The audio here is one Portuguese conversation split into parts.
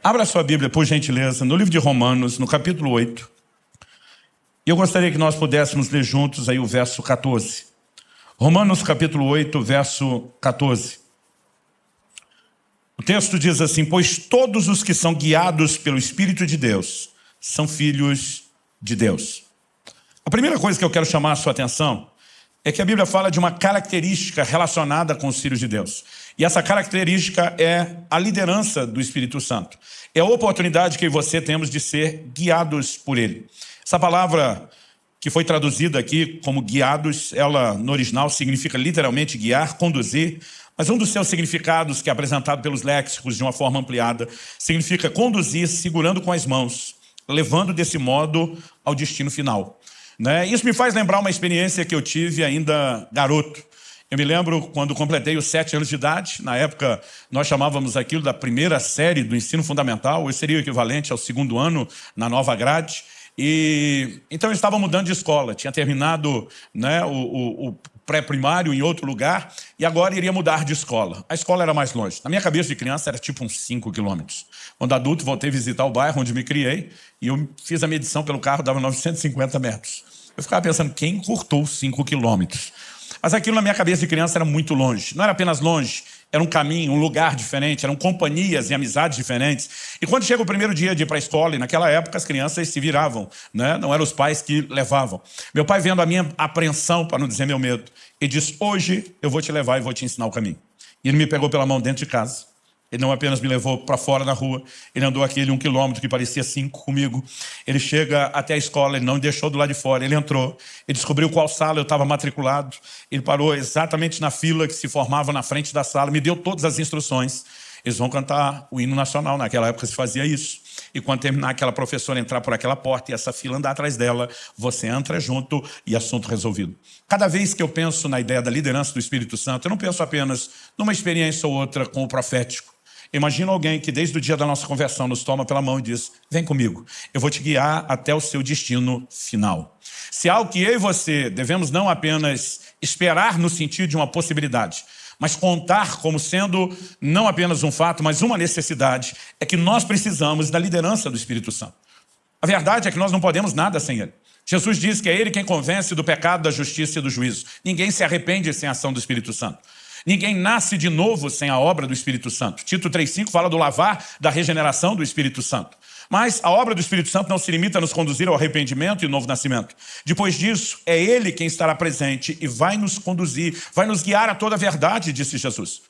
Abra sua Bíblia, por gentileza, no livro de Romanos, no capítulo 8. E eu gostaria que nós pudéssemos ler juntos aí o verso 14. Romanos, capítulo 8, verso 14. O texto diz assim: pois todos os que são guiados pelo Espírito de Deus são filhos de Deus. A primeira coisa que eu quero chamar a sua atenção é que a Bíblia fala de uma característica relacionada com os filhos de Deus. E essa característica é a liderança do Espírito Santo. É a oportunidade que você temos de ser guiados por Ele. Essa palavra que foi traduzida aqui como guiados, ela no original significa literalmente guiar, conduzir, mas um dos seus significados, que é apresentado pelos léxicos de uma forma ampliada, significa conduzir segurando com as mãos, levando desse modo ao destino final. Isso me faz lembrar uma experiência que eu tive ainda garoto. Eu me lembro quando completei os 7 anos de idade. Na época, nós chamávamos aquilo da primeira série do ensino fundamental. Hoje seria o equivalente ao 2º ano na nova grade. Então eu estava mudando de escola. Tinha terminado o pré-primário em outro lugar e agora iria mudar de escola. A escola era mais longe. Na minha cabeça de criança era tipo uns 5 quilômetros. Quando adulto, voltei a visitar o bairro onde me criei e eu fiz a medição pelo carro, dava 950 metros. Eu ficava pensando, quem encurtou 5 quilômetros? Mas aquilo na minha cabeça de criança era muito longe. Não era apenas longe, era um caminho, um lugar diferente, eram companhias e amizades diferentes. E quando chega o primeiro dia de ir para a escola, e naquela época as crianças se viravam, não eram os pais que levavam. Meu pai, vendo a minha apreensão, para não dizer meu medo, ele disse: hoje eu vou te levar e vou te ensinar o caminho. E ele me pegou pela mão dentro de casa. Ele não apenas me levou para fora na rua, ele andou aquele 1 quilômetro que parecia 5 comigo. Ele chega até a escola, ele não me deixou do lado de fora, ele entrou, ele descobriu qual sala eu estava matriculado, ele parou exatamente na fila que se formava na frente da sala, me deu todas as instruções. Eles vão cantar o hino nacional, naquela época se fazia isso. E quando terminar aquela professora entrar por aquela porta e essa fila andar atrás dela, você entra junto e assunto resolvido. Cada vez que eu penso na ideia da liderança do Espírito Santo, eu não penso apenas numa experiência ou outra com o profético. Imagina alguém que desde o dia da nossa conversão nos toma pela mão e diz: vem comigo, eu vou te guiar até o seu destino final. Se há algo que eu e você devemos não apenas esperar no sentido de uma possibilidade, mas contar como sendo não apenas um fato, mas uma necessidade, é que nós precisamos da liderança do Espírito Santo. A verdade é que nós não podemos nada sem Ele. Jesus diz que é Ele quem convence do pecado, da justiça e do juízo. Ninguém se arrepende sem a ação do Espírito Santo. Ninguém nasce de novo sem a obra do Espírito Santo. Tito 3,5 fala do lavar, da regeneração do Espírito Santo. Mas a obra do Espírito Santo não se limita a nos conduzir ao arrependimento e ao novo nascimento. Depois disso, é Ele quem estará presente e vai nos conduzir, vai nos guiar a toda a verdade, disse Jesus.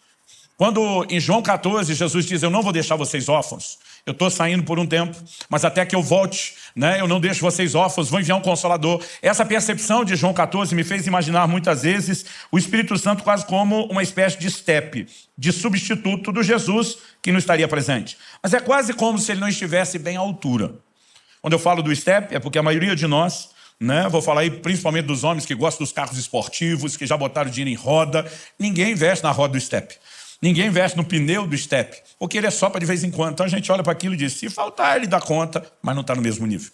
Quando em João 14, Jesus diz: eu não vou deixar vocês órfãos. Eu estou saindo por um tempo, mas até que eu volte, eu não deixo vocês órfãos, vou enviar um Consolador. Essa percepção de João 14 me fez imaginar muitas vezes o Espírito Santo quase como uma espécie de estepe, de substituto do Jesus que não estaria presente. Mas é quase como se ele não estivesse bem à altura. Quando eu falo do estepe, é porque a maioria de nós, vou falar aí principalmente dos homens que gostam dos carros esportivos, que já botaram dinheiro em roda, ninguém investe na roda do estepe. Ninguém investe no pneu do estepe, porque ele é só para de vez em quando. Então a gente olha para aquilo e diz: se faltar, ele dá conta, mas não está no mesmo nível.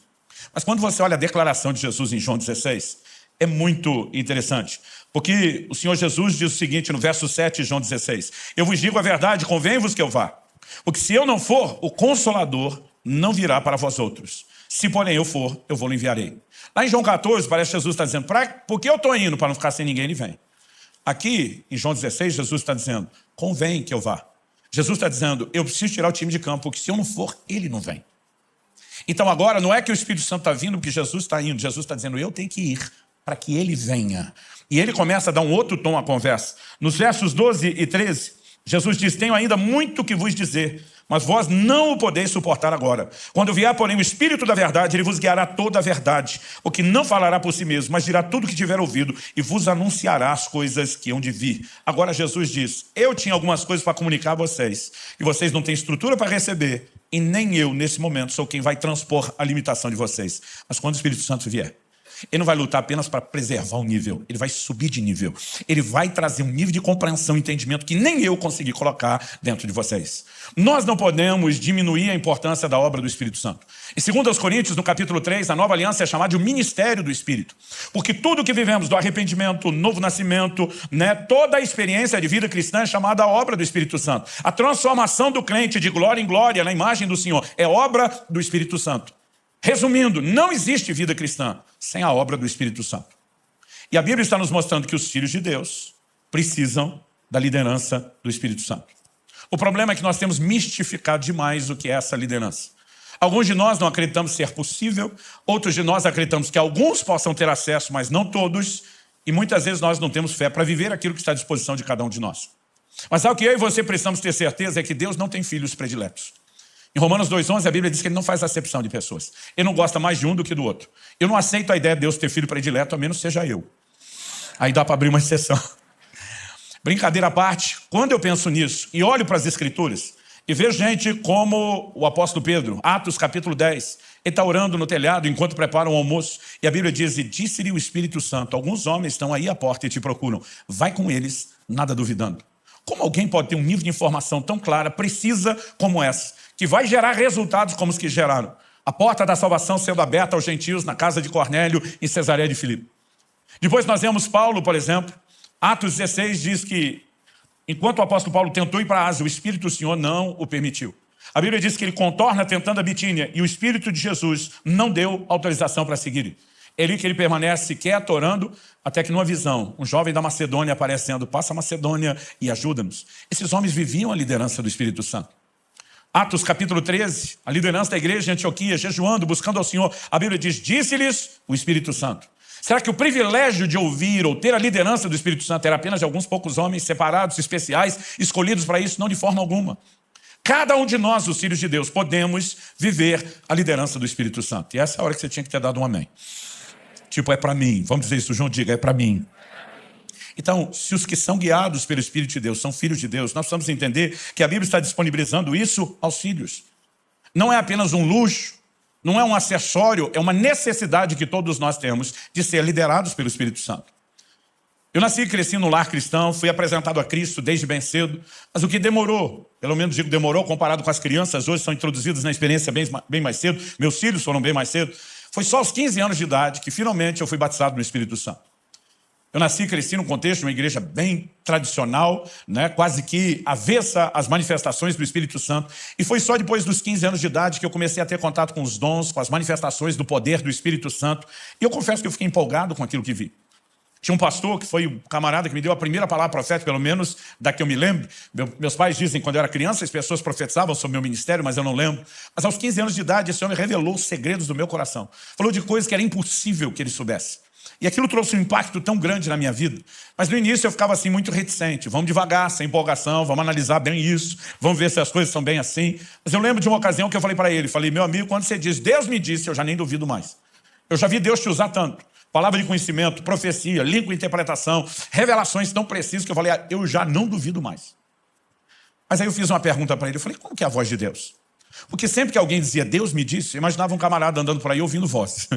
Mas quando você olha a declaração de Jesus em João 16, é muito interessante. Porque o Senhor Jesus diz o seguinte no verso 7 de João 16: eu vos digo a verdade, convém-vos que eu vá. Porque se eu não for, o Consolador não virá para vós outros. Se porém eu for, eu vou-lhe enviarei. Lá em João 14, parece que Jesus está dizendo: por que eu estou indo para não ficar sem ninguém? Ele vem. Aqui, em João 16, Jesus está dizendo: convém que eu vá. Jesus está dizendo: eu preciso tirar o time de campo, porque se eu não for, ele não vem. Então agora não é que o Espírito Santo está vindo porque Jesus está indo. Jesus está dizendo: eu tenho que ir para que ele venha. E ele começa a dar um outro tom à conversa. Nos versos 12 e 13, Jesus diz: tenho ainda muito que vos dizer, mas vós não o podeis suportar agora. Quando vier, porém, o Espírito da verdade, ele vos guiará toda a verdade, o que não falará por si mesmo, mas dirá tudo o que tiver ouvido e vos anunciará as coisas que hão de vir. Agora Jesus diz: eu tinha algumas coisas para comunicar a vocês, e vocês não têm estrutura para receber, e nem eu, nesse momento, sou quem vai transpor a limitação de vocês. Mas quando o Espírito Santo vier, Ele não vai lutar apenas para preservar o nível, ele vai subir de nível. Ele vai trazer um nível de compreensão e entendimento que nem eu consegui colocar dentro de vocês. Nós não podemos diminuir a importância da obra do Espírito Santo. Em 2 Coríntios, no capítulo 3, a nova aliança é chamada de o ministério do Espírito. Porque tudo que vivemos do arrependimento, novo nascimento, toda a experiência de vida cristã é chamada a obra do Espírito Santo. A transformação do crente de glória em glória na imagem do Senhor é obra do Espírito Santo. Resumindo, não existe vida cristã sem a obra do Espírito Santo. E a Bíblia está nos mostrando que os filhos de Deus precisam da liderança do Espírito Santo. O problema é que nós temos mistificado demais o que é essa liderança. Alguns de nós não acreditamos ser possível, outros de nós acreditamos que alguns possam ter acesso, mas não todos, e muitas vezes nós não temos fé para viver aquilo que está à disposição de cada um de nós. Mas sabe o que eu e você precisamos ter certeza é que Deus não tem filhos prediletos. Em Romanos 2,11, a Bíblia diz que ele não faz acepção de pessoas. Ele não gosta mais de um do que do outro. Eu não aceito a ideia de Deus ter filho predileto, a menos seja eu. Aí dá para abrir uma exceção. Brincadeira à parte, quando eu penso nisso e olho para as Escrituras e vejo gente como o apóstolo Pedro, Atos capítulo 10, ele está orando no telhado enquanto prepara um almoço e a Bíblia diz, e disse-lhe o Espírito Santo, alguns homens estão aí à porta e te procuram, vai com eles, nada duvidando. Como alguém pode ter um nível de informação tão clara, precisa como essa, que vai gerar resultados como os que geraram? A porta da salvação sendo aberta aos gentios na casa de Cornélio em Cesareia de Filipe. Depois nós vemos Paulo, por exemplo, Atos 16 diz que enquanto o apóstolo Paulo tentou ir para a Ásia, o Espírito do Senhor não o permitiu. A Bíblia diz que ele contorna tentando a Bitínia e o Espírito de Jesus não deu autorização para seguir. É ali que ele permanece quieto, orando, até que numa visão, um jovem da Macedônia aparecendo, passa a Macedônia e ajuda-nos. Esses homens viviam a liderança do Espírito Santo. Atos capítulo 13, a liderança da igreja de Antioquia, jejuando, buscando ao Senhor. A Bíblia diz, disse-lhes o Espírito Santo. Será que o privilégio de ouvir ou ter a liderança do Espírito Santo era apenas de alguns poucos homens separados, especiais, escolhidos para isso? Não, de forma alguma. Cada um de nós, os filhos de Deus, podemos viver a liderança do Espírito Santo. E essa é a hora que você tinha que ter dado um amém. Tipo, é para mim. Vamos dizer isso junto, diga, é para mim. Então, se os que são guiados pelo Espírito de Deus são filhos de Deus, nós precisamos entender que a Bíblia está disponibilizando isso aos filhos. Não é apenas um luxo, não é um acessório, é uma necessidade que todos nós temos de ser liderados pelo Espírito Santo. Eu nasci e cresci num lar cristão, fui apresentado a Cristo desde bem cedo, mas o que demorou, pelo menos digo demorou, comparado com as crianças, hoje são introduzidas na experiência bem mais cedo, meus filhos foram bem mais cedo, foi só aos 15 anos de idade que finalmente eu fui batizado no Espírito Santo. Eu nasci e cresci num contexto de uma igreja bem tradicional, quase que avessa às manifestações do Espírito Santo. E foi só depois dos 15 anos de idade que eu comecei a ter contato com os dons, com as manifestações do poder do Espírito Santo. E eu confesso que eu fiquei empolgado com aquilo que vi. Tinha um pastor que foi o camarada que me deu a primeira palavra profética, pelo menos da que eu me lembro. Meus pais dizem que quando eu era criança as pessoas profetizavam sobre o meu ministério, mas eu não lembro. Mas aos 15 anos de idade esse homem revelou os segredos do meu coração. Falou de coisas que era impossível que ele soubesse. E aquilo trouxe um impacto tão grande na minha vida. Mas no início eu ficava assim muito reticente. Vamos devagar, sem empolgação, vamos analisar bem isso, vamos ver se as coisas são bem assim. Mas eu lembro de uma ocasião que eu falei para ele, falei, meu amigo, quando você diz, Deus me disse, eu já nem duvido mais. Eu já vi Deus te usar tanto. Palavra de conhecimento, profecia, língua e interpretação, revelações tão precisas que eu falei, eu já não duvido mais. Mas aí eu fiz uma pergunta para ele, eu falei, como que é a voz de Deus? Porque sempre que alguém dizia, Deus me disse, eu imaginava um camarada andando por aí ouvindo voz.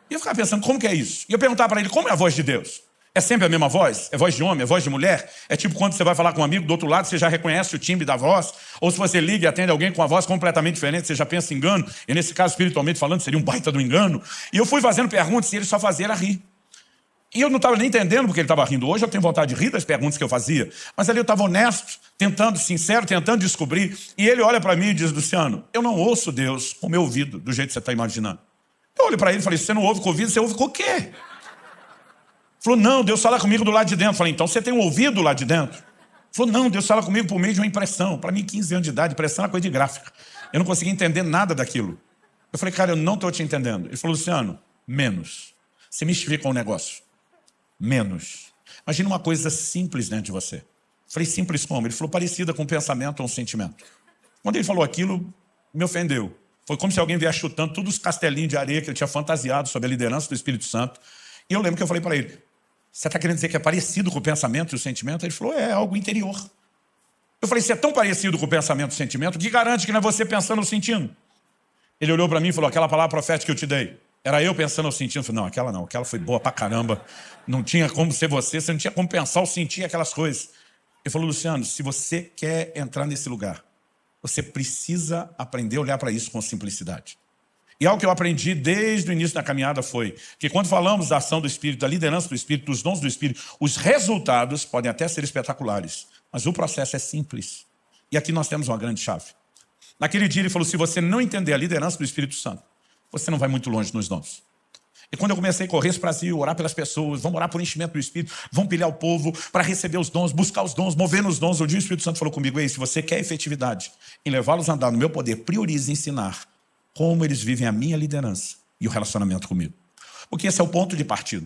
E eu ficava pensando, como que é isso? E eu perguntava para ele, como é a voz de Deus? É sempre a mesma voz? É voz de homem? É voz de mulher? É tipo quando você vai falar com um amigo do outro lado, você já reconhece o timbre da voz? Ou se você liga e atende alguém com uma voz completamente diferente, você já pensa em engano? E nesse caso, espiritualmente falando, seria um baita do engano. E eu fui fazendo perguntas e ele só fazia era rir. E eu não estava nem entendendo porque ele estava rindo. Hoje eu tenho vontade de rir das perguntas que eu fazia. Mas ali eu estava honesto, tentando, sincero, tentando descobrir. E ele olha para mim e diz, Luciano, eu não ouço Deus com o meu ouvido, do jeito que você está imaginando. Eu olhei para ele e falei, você não ouve com o ouvido, você ouve com o quê? Ele falou, não, Deus fala comigo do lado de dentro. Eu falei, então você tem um ouvido lá de dentro? Ele falou, não, Deus fala comigo por meio de uma impressão. Para mim, 15 anos de idade, impressão é coisa de gráfica. Eu não conseguia entender nada daquilo. Eu falei, cara, eu não estou te entendendo. Ele falou, Luciano, menos. Você mistifica um negócio. Menos. Imagina uma coisa simples dentro de você. Eu falei, simples como? Ele falou, parecida com um pensamento ou um sentimento. Quando ele falou aquilo, me ofendeu. Foi como se alguém viesse chutando todos os castelinhos de areia que ele tinha fantasiado sobre a liderança do Espírito Santo. E eu lembro que eu falei para ele, você está querendo dizer que é parecido com o pensamento e o sentimento? Ele falou, é algo interior. Eu falei, se é tão parecido com o pensamento e o sentimento, que garante que não é você pensando ou sentindo? Ele olhou para mim e falou, aquela palavra profética que eu te dei, Era eu pensando ou sentindo. Falei, não, aquela foi boa pra caramba. Não tinha como ser você não tinha como pensar ou sentir aquelas coisas. Ele falou, Luciano, se você quer entrar nesse lugar, você precisa aprender a olhar para isso com simplicidade. E algo que eu aprendi desde o início da caminhada foi que quando falamos da ação do Espírito, da liderança do Espírito, dos dons do Espírito, os resultados podem até ser espetaculares, mas o processo é simples. E aqui nós temos uma grande chave. Naquele dia ele falou, se você não entender a liderança do Espírito Santo, você não vai muito longe nos dons. E quando eu comecei a correr esse Brasil, orar pelas pessoas, vamos orar por enchimento do Espírito, vamos pilhar o povo para receber os dons, buscar os dons, mover nos dons. Um dia o Espírito Santo falou comigo, ei, se você quer efetividade em levá-los a andar no meu poder, priorize ensinar como eles vivem a minha liderança e o relacionamento comigo. Porque esse é o ponto de partida.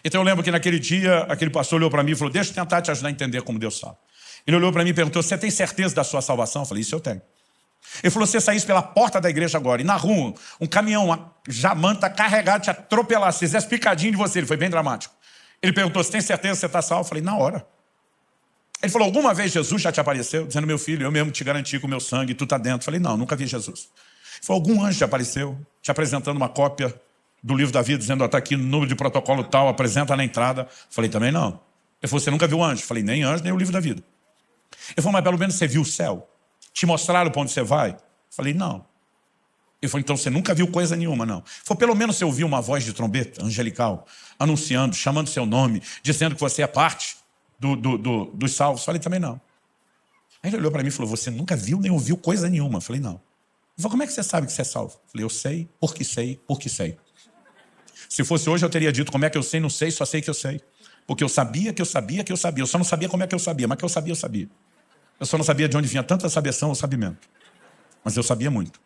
Então eu lembro que naquele dia, aquele pastor olhou para mim e falou, deixa eu tentar te ajudar a entender como Deus sabe. Ele olhou para mim e perguntou, você tem certeza da sua salvação? Eu falei, isso eu tenho. Ele falou, você saísse pela porta da igreja agora, e na rua, um caminhão, uma jamanta carregado te atropelasse, fizesse picadinho de você. Ele foi bem dramático. Ele perguntou, você tem certeza que você está salvo? Eu falei, na hora. Ele falou, alguma vez Jesus já te apareceu? Dizendo, meu filho, eu mesmo te garanti com o meu sangue, tu está dentro. Eu falei, não, nunca vi Jesus. Ele falou, algum anjo te apareceu, te apresentando uma cópia do livro da vida, dizendo, está aqui no número de protocolo tal, apresenta na entrada. Eu falei, também não. Ele falou, você nunca viu anjo? Eu falei, nem anjo, nem o livro da vida. Ele falou, mas pelo menos você viu o céu? Te mostraram para onde você vai? Eu falei, não. Ele falou, então você nunca viu coisa nenhuma, não. Ele falou, pelo menos você ouviu uma voz de trombeta angelical, anunciando, chamando seu nome, dizendo que você é parte dos salvos. Eu falei, também não. Aí ele olhou para mim e falou, você nunca viu nem ouviu coisa nenhuma? Eu falei, não. Ele falou, como é que você sabe que você é salvo? Eu falei, eu sei, porque sei, porque sei. Se fosse hoje eu teria dito como é que eu sei, não sei, só sei que eu sei. Porque eu sabia que eu sabia que eu sabia. Eu só não sabia como é que eu sabia, mas que eu sabia. Eu só não sabia de onde vinha tanta sabeção ou sabimento. Mas eu sabia muito.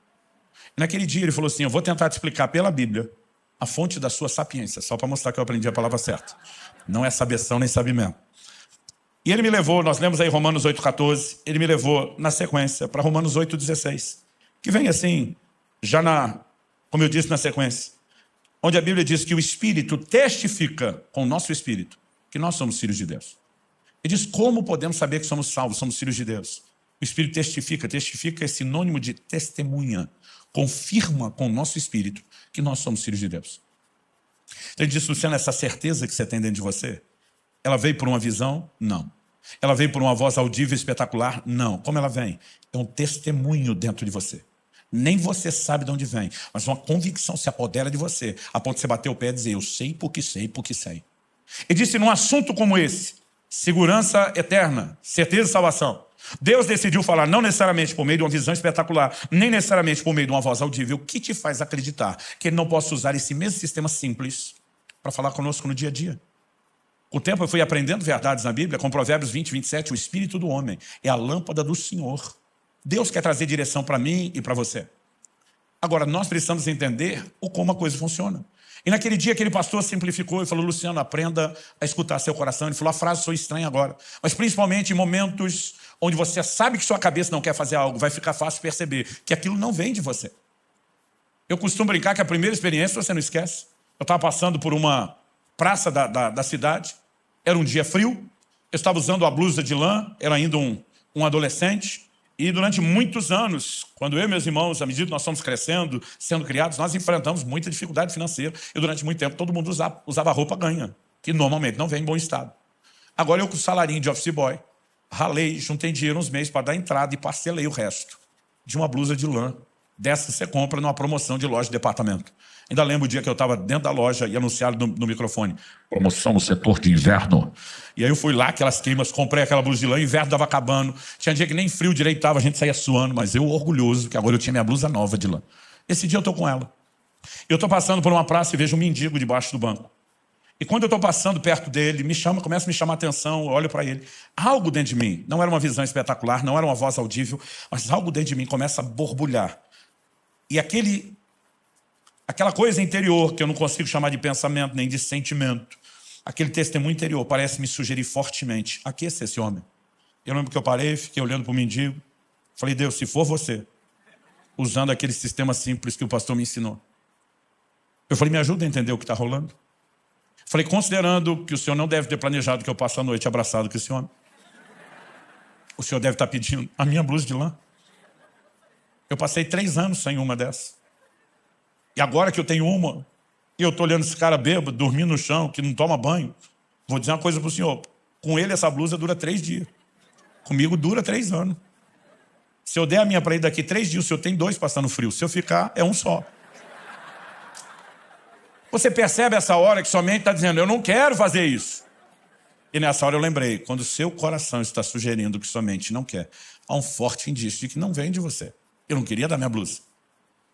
E naquele dia ele falou assim, eu vou tentar te explicar pela Bíblia a fonte da sua sapiência, só para mostrar que eu aprendi a palavra certa. Não é sabeção nem sabimento. E ele me levou, nós lemos aí Romanos 8,14, ele me levou na sequência para Romanos 8,16, que vem assim, como eu disse na sequência, onde a Bíblia diz que o Espírito testifica com o nosso Espírito que nós somos filhos de Deus. Ele diz, como podemos saber que somos salvos, somos filhos de Deus? O Espírito testifica é sinônimo de testemunha, confirma com o nosso Espírito que nós somos filhos de Deus. Então ele disse, Luciano, essa certeza que você tem dentro de você, ela veio por uma visão? Não. Ela veio por uma voz audível espetacular? Não. Como ela vem? É um testemunho dentro de você. Nem você sabe de onde vem, mas uma convicção se apodera de você, a ponto de você bater o pé e dizer, eu sei porque sei, porque sei. Ele disse, num assunto como esse, segurança eterna, certeza de salvação, Deus decidiu falar não necessariamente por meio de uma visão espetacular, nem necessariamente por meio de uma voz audível, o que te faz acreditar que Ele não possa usar esse mesmo sistema simples para falar conosco no dia a dia? Com o tempo eu fui aprendendo verdades na Bíblia, com Provérbios 20, 27, o Espírito do homem é a lâmpada do Senhor. Deus quer trazer direção para mim e para você. Agora, nós precisamos entender como a coisa funciona. E naquele dia aquele pastor simplificou e falou, Luciano, aprenda a escutar seu coração. Ele falou, a frase sou estranha agora, mas principalmente em momentos onde você sabe que sua cabeça não quer fazer algo, vai ficar fácil perceber que aquilo não vem de você. Eu costumo brincar que a primeira experiência você não esquece. Eu estava passando por uma praça da cidade, era um dia frio, eu estava usando uma blusa de lã, era ainda um adolescente, e durante muitos anos, quando eu e meus irmãos, à medida que nós fomos crescendo, sendo criados, nós enfrentamos muita dificuldade financeira. E durante muito tempo todo mundo usava roupa ganha, que normalmente não vem em bom estado. Agora eu com o salarinho de office boy, ralei, juntei dinheiro uns meses para dar entrada e parcelei o resto de uma blusa de lã. Dessa você compra numa promoção de loja de departamento. Ainda lembro o dia que eu estava dentro da loja e anunciaram no microfone, promoção no setor de inverno. E aí eu fui lá, aquelas queimas, comprei aquela blusa de lã, o inverno estava acabando. Tinha dia que nem frio direito estava, a gente saía suando, mas eu orgulhoso, que agora eu tinha minha blusa nova de lã. Esse dia eu estou com ela. Eu estou passando por uma praça e vejo um mendigo debaixo do banco. E quando eu estou passando perto dele, começa a me chamar a atenção, eu olho para ele. Algo dentro de mim, não era uma visão espetacular, não era uma voz audível, mas algo dentro de mim começa a borbulhar. E aquela coisa interior, que eu não consigo chamar de pensamento nem de sentimento, aquele testemunho interior parece me sugerir fortemente, aqueça esse homem. Eu lembro que eu parei, fiquei olhando para o mendigo, falei, Deus, se for você, usando aquele sistema simples que o pastor me ensinou. Eu falei, me ajuda a entender o que está rolando. Falei, considerando que o senhor não deve ter planejado que eu passe a noite abraçado com esse homem, o senhor deve estar pedindo a minha blusa de lã. Eu passei 3 anos sem uma dessas. E agora que eu tenho uma, e eu estou olhando esse cara bêbado, dormindo no chão, que não toma banho, vou dizer uma coisa para o senhor. Com ele, essa blusa dura 3 dias. Comigo dura 3 anos. Se eu der a minha para ele daqui 3 dias, o senhor tem 2 passando frio. Se eu ficar, é um só. Você percebe essa hora que sua mente está dizendo, eu não quero fazer isso. E nessa hora eu lembrei, quando o seu coração está sugerindo que sua mente não quer, há um forte indício de que não vem de você. Eu não queria dar minha blusa.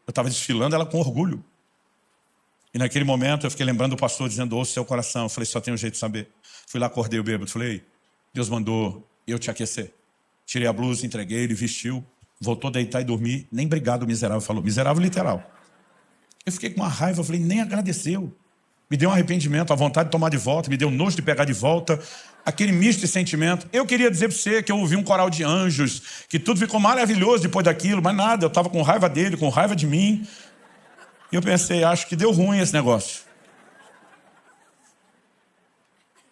Eu estava desfilando ela com orgulho. E naquele momento eu fiquei lembrando do pastor dizendo, ouça seu coração. Eu falei, só tem um jeito de saber. Fui lá, acordei o bêbado. Falei, Deus mandou eu te aquecer. Tirei a blusa, entreguei, ele vestiu. Voltou a deitar e dormir. Nem obrigado o miserável falou. Miserável literal. Eu fiquei com uma raiva. Eu falei, nem agradeceu. Me deu um arrependimento, a vontade de tomar de volta. Me deu nojo de pegar de volta. Aquele misto de sentimento. Eu queria dizer para você que eu ouvi um coral de anjos. Que tudo ficou maravilhoso depois daquilo. Mas nada, eu estava com raiva dele, com raiva de mim. E eu pensei, acho que deu ruim esse negócio.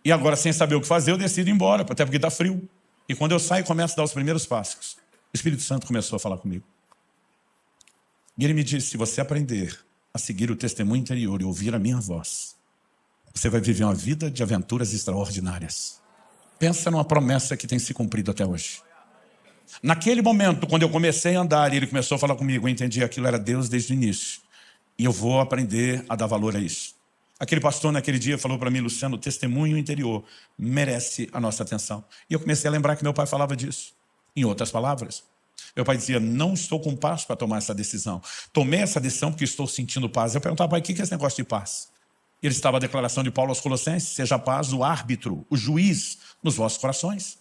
E agora, sem saber o que fazer, eu decido ir embora, até porque está frio. E quando eu saio e começo a dar os primeiros passos, o Espírito Santo começou a falar comigo. E ele me disse, se você aprender a seguir o testemunho interior e ouvir a minha voz, você vai viver uma vida de aventuras extraordinárias. Pensa numa promessa que tem se cumprido até hoje. Naquele momento, quando eu comecei a andar e ele começou a falar comigo, eu entendi que aquilo era Deus desde o início. E eu vou aprender a dar valor a isso. Aquele pastor naquele dia falou para mim, Luciano, o testemunho interior merece a nossa atenção. E eu comecei a lembrar que meu pai falava disso. Em outras palavras, meu pai dizia, não estou com paz para tomar essa decisão. Tomei essa decisão porque estou sentindo paz. Eu perguntava, pai, o que é esse negócio de paz? Ele estava a declaração de Paulo aos Colossenses, seja a paz o árbitro, o juiz nos vossos corações.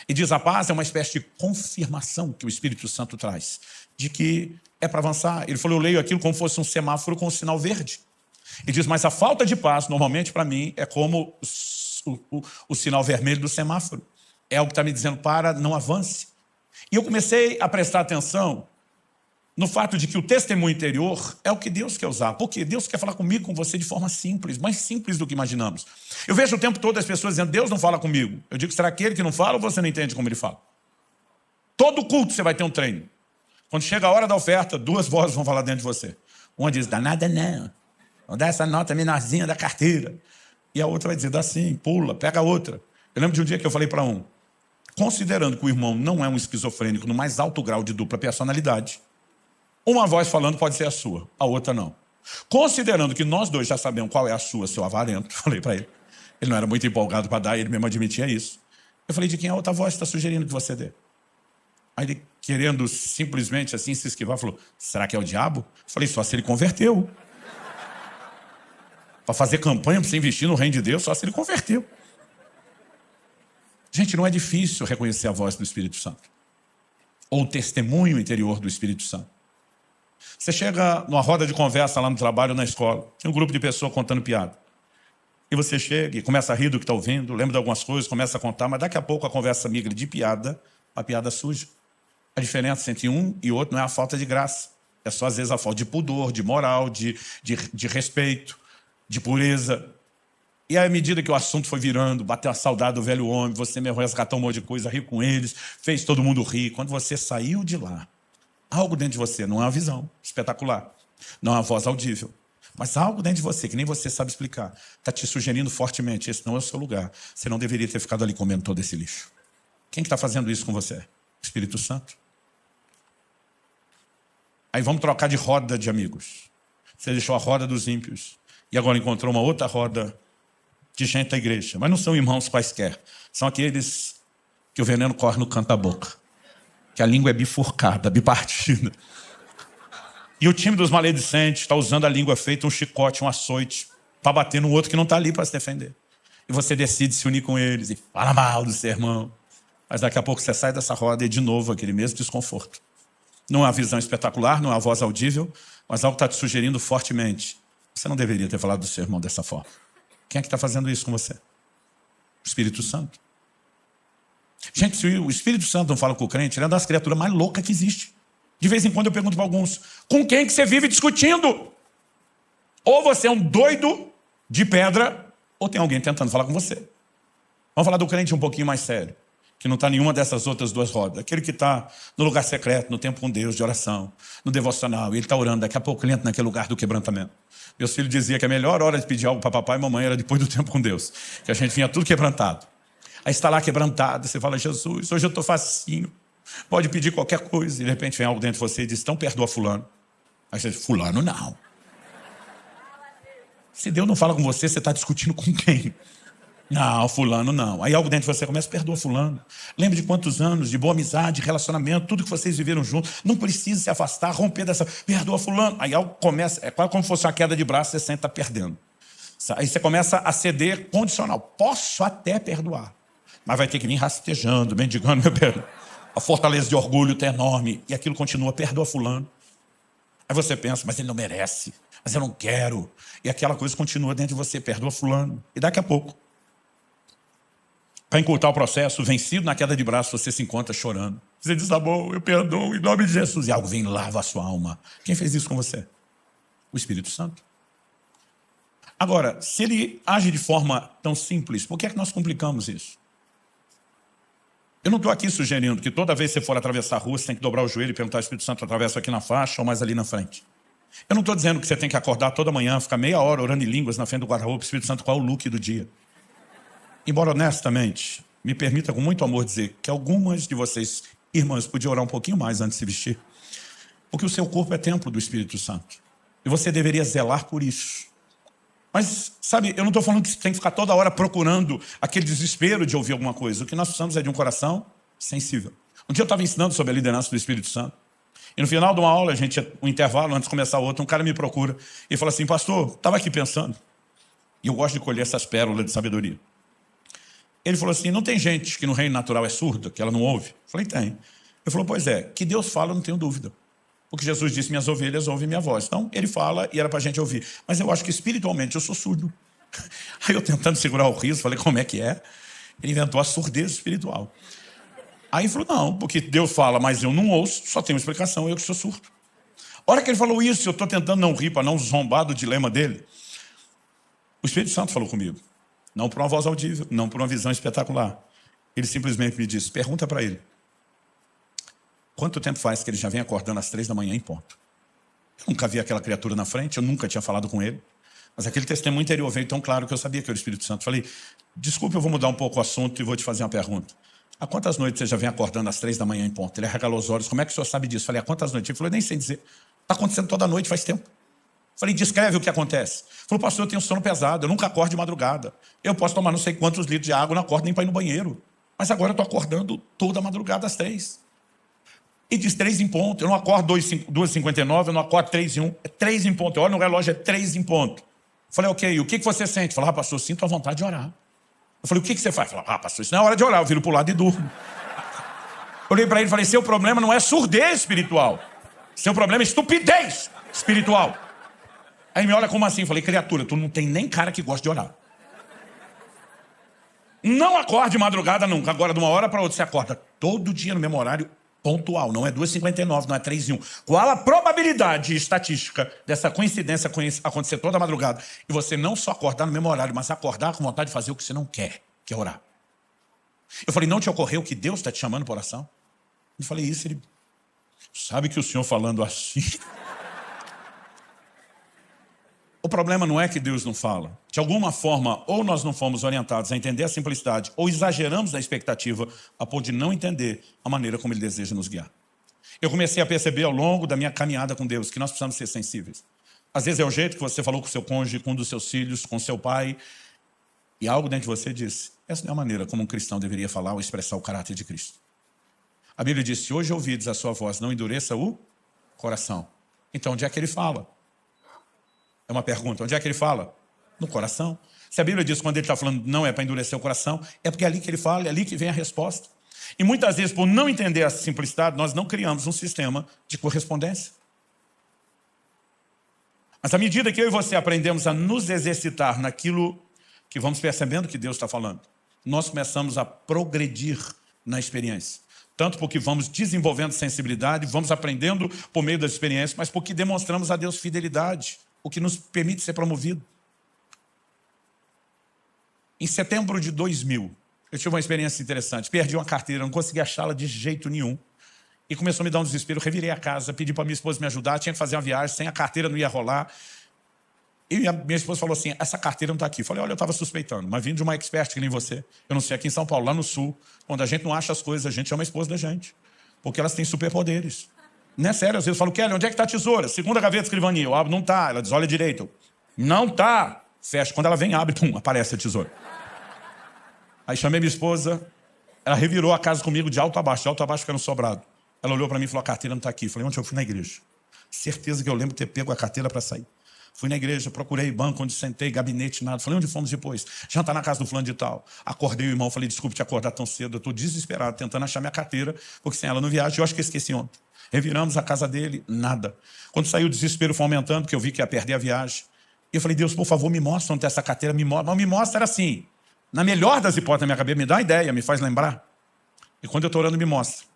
E diz, a paz é uma espécie de confirmação que o Espírito Santo traz, de que é para avançar. Ele falou, eu leio aquilo como fosse um semáforo com um sinal verde. Ele diz, mas a falta de paz, normalmente para mim, é como o sinal vermelho do semáforo. É o que está me dizendo, para, não avance. E eu comecei a prestar atenção no fato de que o testemunho interior é o que Deus quer usar. Porque Deus quer falar comigo, com você, de forma simples, mais simples do que imaginamos. Eu vejo o tempo todo as pessoas dizendo, Deus não fala comigo. Eu digo, será aquele que não fala ou você não entende como ele fala? Todo culto você vai ter um treino. Quando chega a hora da oferta, 2 vozes vão falar dentro de você. Uma diz, dá nada não. Vou dar essa nota menorzinha da carteira. E a outra vai dizer, dá sim, pula, pega a outra. Eu lembro de um dia que eu falei para um, considerando que o irmão não é um esquizofrênico no mais alto grau de dupla personalidade, uma voz falando pode ser a sua, a outra não. Considerando que nós dois já sabemos qual é a sua, seu avarento, falei para ele. Ele não era muito empolgado para dar, ele mesmo admitia isso. Eu falei, de quem a outra voz está sugerindo que você dê? Aí ele, querendo simplesmente assim se esquivar, falou, será que é o diabo? Eu falei, só se ele converteu. Para fazer campanha, para você investir no reino de Deus, só se ele converteu. Gente, não é difícil reconhecer a voz do Espírito Santo. Ou o testemunho interior do Espírito Santo. Você chega numa roda de conversa lá no trabalho ou na escola, tem um grupo de pessoas contando piada. E você chega e começa a rir do que está ouvindo, lembra de algumas coisas, começa a contar, mas daqui a pouco a conversa migra de piada a piada suja. A diferença entre um e outro não é a falta de graça. É só, às vezes, a falta de pudor, de moral, de respeito, de pureza. E aí, à medida que o assunto foi virando, bateu a saudade do velho homem, você mesmo resgatou um monte de coisa, riu com eles, fez todo mundo rir. Quando você saiu de lá, algo dentro de você, não é uma visão espetacular, não é uma voz audível, mas algo dentro de você, que nem você sabe explicar, está te sugerindo fortemente, esse não é o seu lugar. Você não deveria ter ficado ali comendo todo esse lixo. Quem está fazendo isso com você? O Espírito Santo. Aí vamos trocar de roda de amigos. Você deixou a roda dos ímpios e agora encontrou uma outra roda de gente da igreja. Mas não são irmãos quaisquer. São aqueles que o veneno corre no canto da boca. Que a língua é bifurcada, bipartida. E o time dos maledicentes está usando a língua feita um chicote, um açoite, para bater no outro que não está ali para se defender. E você decide se unir com eles e fala mal do seu irmão. Mas daqui a pouco você sai dessa roda e de novo aquele mesmo desconforto. Não é uma visão espetacular, não é uma voz audível, mas algo está te sugerindo fortemente. Você não deveria ter falado do seu irmão dessa forma. Quem é que está fazendo isso com você? O Espírito Santo. Gente, se o Espírito Santo não fala com o crente, ele é uma das criaturas mais loucas que existe. De vez em quando eu pergunto para alguns, com quem que você vive discutindo? Ou você é um doido de pedra, ou tem alguém tentando falar com você. Vamos falar do crente um pouquinho mais sério. que não está em nenhuma dessas outras duas rodas. Aquele que está no lugar secreto, no tempo com Deus, de oração, no devocional, e ele está orando, daqui a pouco ele entra naquele lugar do quebrantamento. Meus filhos diziam que a melhor hora de pedir algo para papai e mamãe era depois do tempo com Deus, que a gente vinha tudo quebrantado. Aí está lá quebrantado, você fala, Jesus, hoje eu estou facinho, pode pedir qualquer coisa, e de repente vem algo dentro de você e diz, então perdoa fulano. Aí você diz, fulano não. Se Deus não fala com você, você está discutindo com quem? Não, fulano não. Aí algo dentro de você começa, perdoa fulano. Lembre de quantos anos de boa amizade, relacionamento, tudo que vocês viveram juntos. Não precisa se afastar, romper dessa... Perdoa fulano. Aí algo começa, é quase como se fosse uma queda de braço, você sente, está perdendo. Aí você começa a ceder condicional. Posso até perdoar, mas vai ter que vir rastejando, mendigando meu perdão. A fortaleza de orgulho está enorme. E aquilo continua, perdoa fulano. Aí você pensa, mas ele não merece. Mas eu não quero. E aquela coisa continua dentro de você, perdoa fulano. E daqui a pouco, para encurtar o processo, vencido na queda de braço, você se encontra chorando. Você diz, tá bom, eu perdoo, em nome de Jesus. E algo vem e lava a sua alma. Quem fez isso com você? O Espírito Santo. Agora, se ele age de forma tão simples, por que é que nós complicamos isso? Eu não estou aqui sugerindo que toda vez que você for atravessar a rua, você tem que dobrar o joelho e perguntar ao Espírito Santo, atravessa aqui na faixa ou mais ali na frente. Eu não estou dizendo que você tem que acordar toda manhã, ficar meia hora orando em línguas na frente do guarda-roupa, Espírito Santo, qual é o look do dia? Embora honestamente, me permita com muito amor dizer que algumas de vocês, irmãs, podiam orar um pouquinho mais antes de se vestir. Porque o seu corpo é templo do Espírito Santo. E você deveria zelar por isso. Mas, sabe, eu não estou falando que você tem que ficar toda hora procurando aquele desespero de ouvir alguma coisa. O que nós precisamos é de um coração sensível. Um dia eu estava ensinando sobre a liderança do Espírito Santo. E no final de uma aula, um intervalo, antes de começar outra, um cara me procura e fala assim, pastor, estava aqui pensando. E eu gosto de colher essas pérolas de sabedoria. Ele falou assim, não tem gente que no reino natural é surda, que ela não ouve? Eu falei, tem. Ele falou, pois é, que Deus fala, eu não tenho dúvida. Porque Jesus disse, minhas ovelhas ouvem minha voz. Então, ele fala e era para a gente ouvir. Mas eu acho que espiritualmente eu sou surdo. Aí eu tentando segurar o riso, falei, como é que é? Ele inventou a surdez espiritual. Aí ele falou, não, porque Deus fala, mas eu não ouço, só tem uma explicação, eu que sou surdo. A hora que ele falou isso, eu estou tentando não rir, para não zombar do dilema dele. O Espírito Santo falou comigo. Não por uma voz audível, não por uma visão espetacular. Ele simplesmente me disse, pergunta para ele. Quanto tempo faz que ele já vem acordando às 3 da manhã em ponto? Eu nunca vi aquela criatura na frente, eu nunca tinha falado com ele. Mas aquele testemunho interior veio tão claro que eu sabia que era o Espírito Santo. Falei, desculpe, eu vou mudar um pouco o assunto e vou te fazer uma pergunta. Há quantas noites você já vem acordando às 3 da manhã em ponto? Ele arregalou os olhos, como é que o senhor sabe disso? Falei, há quantas noites? Ele falou, nem sei dizer. Está acontecendo toda noite, faz tempo. Falei, descreve o que acontece. Falou, pastor, eu tenho sono pesado, eu nunca acordo de madrugada. Eu posso tomar não sei quantos litros de água, não acordo nem para ir no banheiro. Mas agora eu estou acordando toda madrugada às 3. E diz 3 em ponto. Eu não acordo 2h59, eu não acordo 3 em 1. É 3 em ponto. Eu olho no relógio, é 3 em ponto. Falei, ok, o que você sente? Falei, pastor, eu sinto a vontade de orar. Eu falei, o que você faz? Falei, pastor, isso não é hora de orar. Eu viro para o lado e durmo. Olhei para ele e falei, seu problema não é surdez espiritual. Seu problema é estupidez espiritual. Aí me olha como assim? Falei, criatura, tu não tem nem cara que gosta de orar. Não acorde de madrugada nunca. Agora, de uma hora para outra, você acorda todo dia no mesmo horário pontual. Não é 2h59, não é 3 em 1. Qual a probabilidade estatística dessa coincidência acontecer toda madrugada e você não só acordar no mesmo horário, mas acordar com vontade de fazer o que você não quer, que é orar? Eu falei, não te ocorreu que Deus está te chamando para oração? Eu falei isso, ele... Sabe que o senhor falando assim... O problema não é que Deus não fala. De alguma forma, ou nós não fomos orientados a entender a simplicidade, ou exageramos na expectativa a ponto de não entender a maneira como Ele deseja nos guiar. Eu comecei a perceber ao longo da minha caminhada com Deus que nós precisamos ser sensíveis. Às vezes é o jeito que você falou com o seu cônjuge, com um dos seus filhos, com seu pai, e algo dentro de você disse, essa não é a maneira como um cristão deveria falar ou expressar o caráter de Cristo. A Bíblia diz, se hoje ouvides a sua voz, não endureça o coração. Então, onde é que Ele fala? É uma pergunta. Onde é que ele fala? No coração. Se a Bíblia diz que quando ele está falando não é para endurecer o coração, é porque é ali que ele fala, é ali que vem a resposta. E muitas vezes, por não entender a simplicidade, nós não criamos um sistema de correspondência. Mas à medida que eu e você aprendemos a nos exercitar naquilo que vamos percebendo que Deus está falando, nós começamos a progredir na experiência. Tanto porque vamos desenvolvendo sensibilidade, vamos aprendendo por meio das experiências, mas porque demonstramos a Deus fidelidade, o que nos permite ser promovido. Em setembro de 2000, eu tive uma experiência interessante. Perdi uma carteira, não consegui achá-la de jeito nenhum. E começou a me dar um desespero. Eu revirei a casa, pedi para minha esposa me ajudar, tinha que fazer uma viagem, sem a carteira não ia rolar. E a minha esposa falou assim, essa carteira não está aqui. Eu falei, olha, eu estava suspeitando, mas vindo de uma expert que nem você, eu não sei, aqui em São Paulo, lá no Sul, quando a gente não acha as coisas, a gente chama a esposa da gente. Porque elas têm superpoderes. Não é sério, às vezes eu falo, Kelly, onde é que está a tesoura? Segunda gaveta de escrivaninha. Eu abro, não está. Ela diz, olha direito. Não está. Fecha. Quando ela vem, abre, pum, aparece a tesoura. Aí chamei minha esposa, ela revirou a casa comigo de alto a baixo fica no sobrado. Ela olhou para mim e falou, a carteira não está aqui. Eu falei, ontem eu fui na igreja. Certeza que eu lembro de ter pego a carteira para sair. Fui na igreja, procurei banco onde sentei, gabinete, nada. Falei, onde fomos depois? Jantar na casa do fulano de tal. Acordei o irmão, falei, desculpe te acordar tão cedo. Eu estou desesperado, tentando achar minha carteira, porque sem ela não viajo. Eu acho que eu esqueci ontem. Reviramos a casa dele, nada. Quando saiu o desespero foi aumentando, porque eu vi que ia perder a viagem. E eu falei, Deus, por favor, me mostra onde está essa carteira, me mostra. Não me mostra, era assim. Na melhor das hipóteses da minha cabeça, me dá uma ideia, me faz lembrar. E quando eu estou orando, me mostra.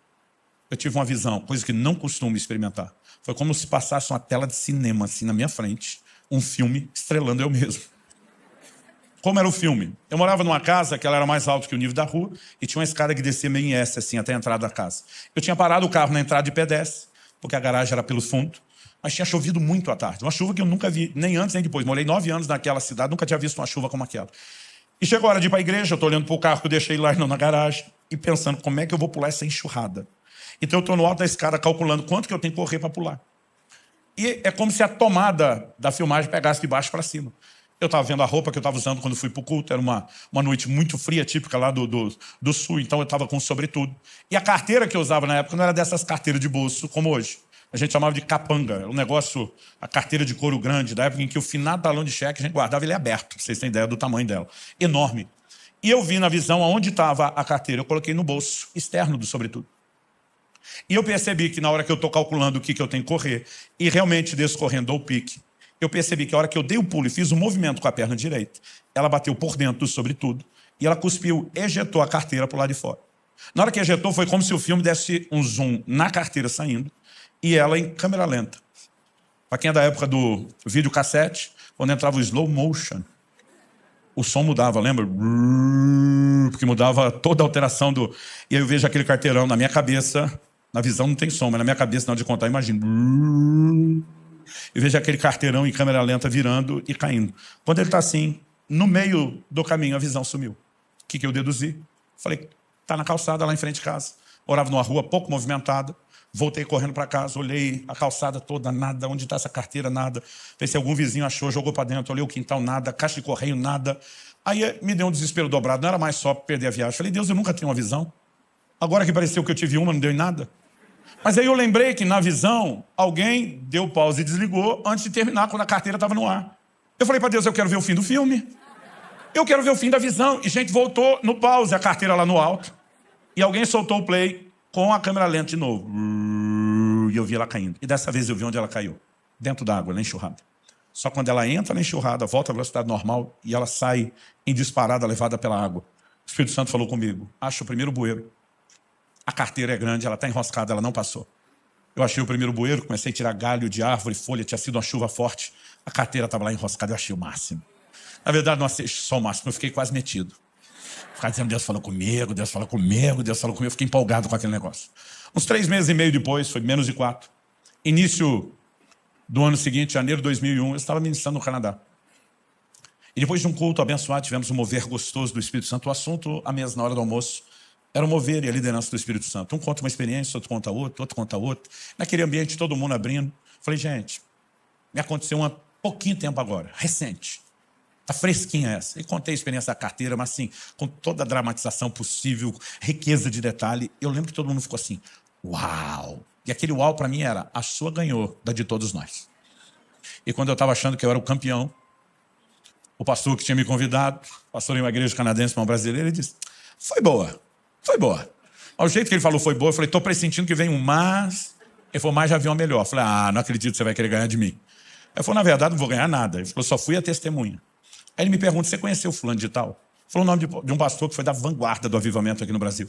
Eu tive uma visão, coisa que não costumo experimentar. Foi como se passasse uma tela de cinema, assim, na minha frente. Um filme estrelando eu mesmo. Como era o filme? Eu morava numa casa que ela era mais alta que o nível da rua e tinha uma escada que descia meio em S, assim, até a entrada da casa. Eu tinha parado o carro na entrada de pedestre, porque a garagem era pelo fundo, mas tinha chovido muito à tarde. Uma chuva que eu nunca vi, nem antes nem depois. Morei 9 anos naquela cidade, nunca tinha visto uma chuva como aquela. E chegou a hora de ir para a igreja, eu estou olhando para o carro que eu deixei lá na garagem e pensando como é que eu vou pular essa enxurrada. Então eu estou no alto da escada calculando quanto que eu tenho que correr para pular. E é como se a tomada da filmagem pegasse de baixo para cima. Eu estava vendo a roupa que eu estava usando quando fui para o culto, era uma noite muito fria, típica lá do sul, então eu estava com sobretudo. E a carteira que eu usava na época não era dessas carteiras de bolso, como hoje. A gente chamava de capanga, era um negócio, a carteira de couro grande, da época em que o finado talão de cheque a gente guardava ele aberto, pra vocês terem ideia do tamanho dela. Enorme. E eu vi na visão aonde estava a carteira, eu coloquei no bolso externo do sobretudo. E eu percebi que na hora que eu estou calculando o que eu tenho que correr, e realmente descorrendo ao pique, eu percebi que a hora que eu dei o pulo e fiz um movimento com a perna direita, ela bateu por dentro do sobretudo, e ela cuspiu, ejetou a carteira para o lado de fora. Na hora que ejetou, foi como se o filme desse um zoom na carteira saindo, e ela em câmera lenta. Para quem é da época do videocassete, quando entrava o slow motion, o som mudava, lembra? Porque mudava toda a alteração do... E aí eu vejo aquele carteirão na minha cabeça, na visão não tem som, mas na minha cabeça, na hora de contar, imagino. Eu vejo aquele carteirão em câmera lenta virando e caindo. Quando ele está assim, no meio do caminho, a visão sumiu. O que eu deduzi? Falei, está na calçada lá em frente de casa. Morava numa rua pouco movimentada. Voltei correndo para casa, olhei a calçada toda, nada. Onde está essa carteira? Nada. Pensei se algum vizinho achou, jogou para dentro. Olhei o quintal, nada. Caixa de correio, nada. Aí me deu um desespero dobrado. Não era mais só perder a viagem. Falei, Deus, eu nunca tinha uma visão. Agora que pareceu que eu tive uma, não deu em nada. Mas aí eu lembrei que na visão, alguém deu pause e desligou antes de terminar, quando a carteira estava no ar. Eu falei para Deus, eu quero ver o fim do filme. Eu quero ver o fim da visão. E, gente, voltou no pause, a carteira lá no alto. E alguém soltou o play com a câmera lenta de novo. E eu vi ela caindo. E dessa vez eu vi onde ela caiu. Dentro da água, na enxurrada. Só quando ela entra na enxurrada, volta à velocidade normal e ela sai em disparada, levada pela água. O Espírito Santo falou comigo, acha o primeiro bueiro. A carteira é grande, ela está enroscada, ela não passou. Eu achei o primeiro bueiro, comecei a tirar galho de árvore, folha, tinha sido uma chuva forte. A carteira estava lá enroscada, eu achei o máximo. Na verdade, não achei só o máximo, eu fiquei quase metido. Ficava dizendo, Deus falou comigo, Deus falou comigo, Deus falou comigo. Eu fiquei empolgado com aquele negócio. Uns 3 meses e meio depois, foi menos de 4. Início do ano seguinte, janeiro de 2001, eu estava ministrando no Canadá. E depois de um culto abençoado, tivemos um mover gostoso do Espírito Santo. O assunto, à mesa, na hora do almoço, era o mover e a liderança do Espírito Santo. Um conta uma experiência, outro conta outro. Naquele ambiente, todo mundo abrindo. Falei, gente, me aconteceu um pouquinho tempo agora, recente. Está fresquinha essa. E contei a experiência da carteira, mas assim, com toda a dramatização possível, riqueza de detalhe. Eu lembro que todo mundo ficou assim, uau! E aquele uau para mim era, a sua ganhou da de todos nós. E quando eu estava achando que eu era o campeão, o pastor que tinha me convidado, pastor em uma igreja canadense, uma brasileira, ele disse, foi boa. Ao jeito que ele falou foi boa, eu falei, estou pressentindo que vem um mas. Ele falou, mas já viu uma melhor. Eu falei, não acredito que você vai querer ganhar de mim. Ele falou, na verdade, não vou ganhar nada. Ele falou, só fui a testemunha. Aí ele me pergunta, você conheceu fulano de tal? Falou o nome de um pastor que foi da vanguarda do avivamento aqui no Brasil.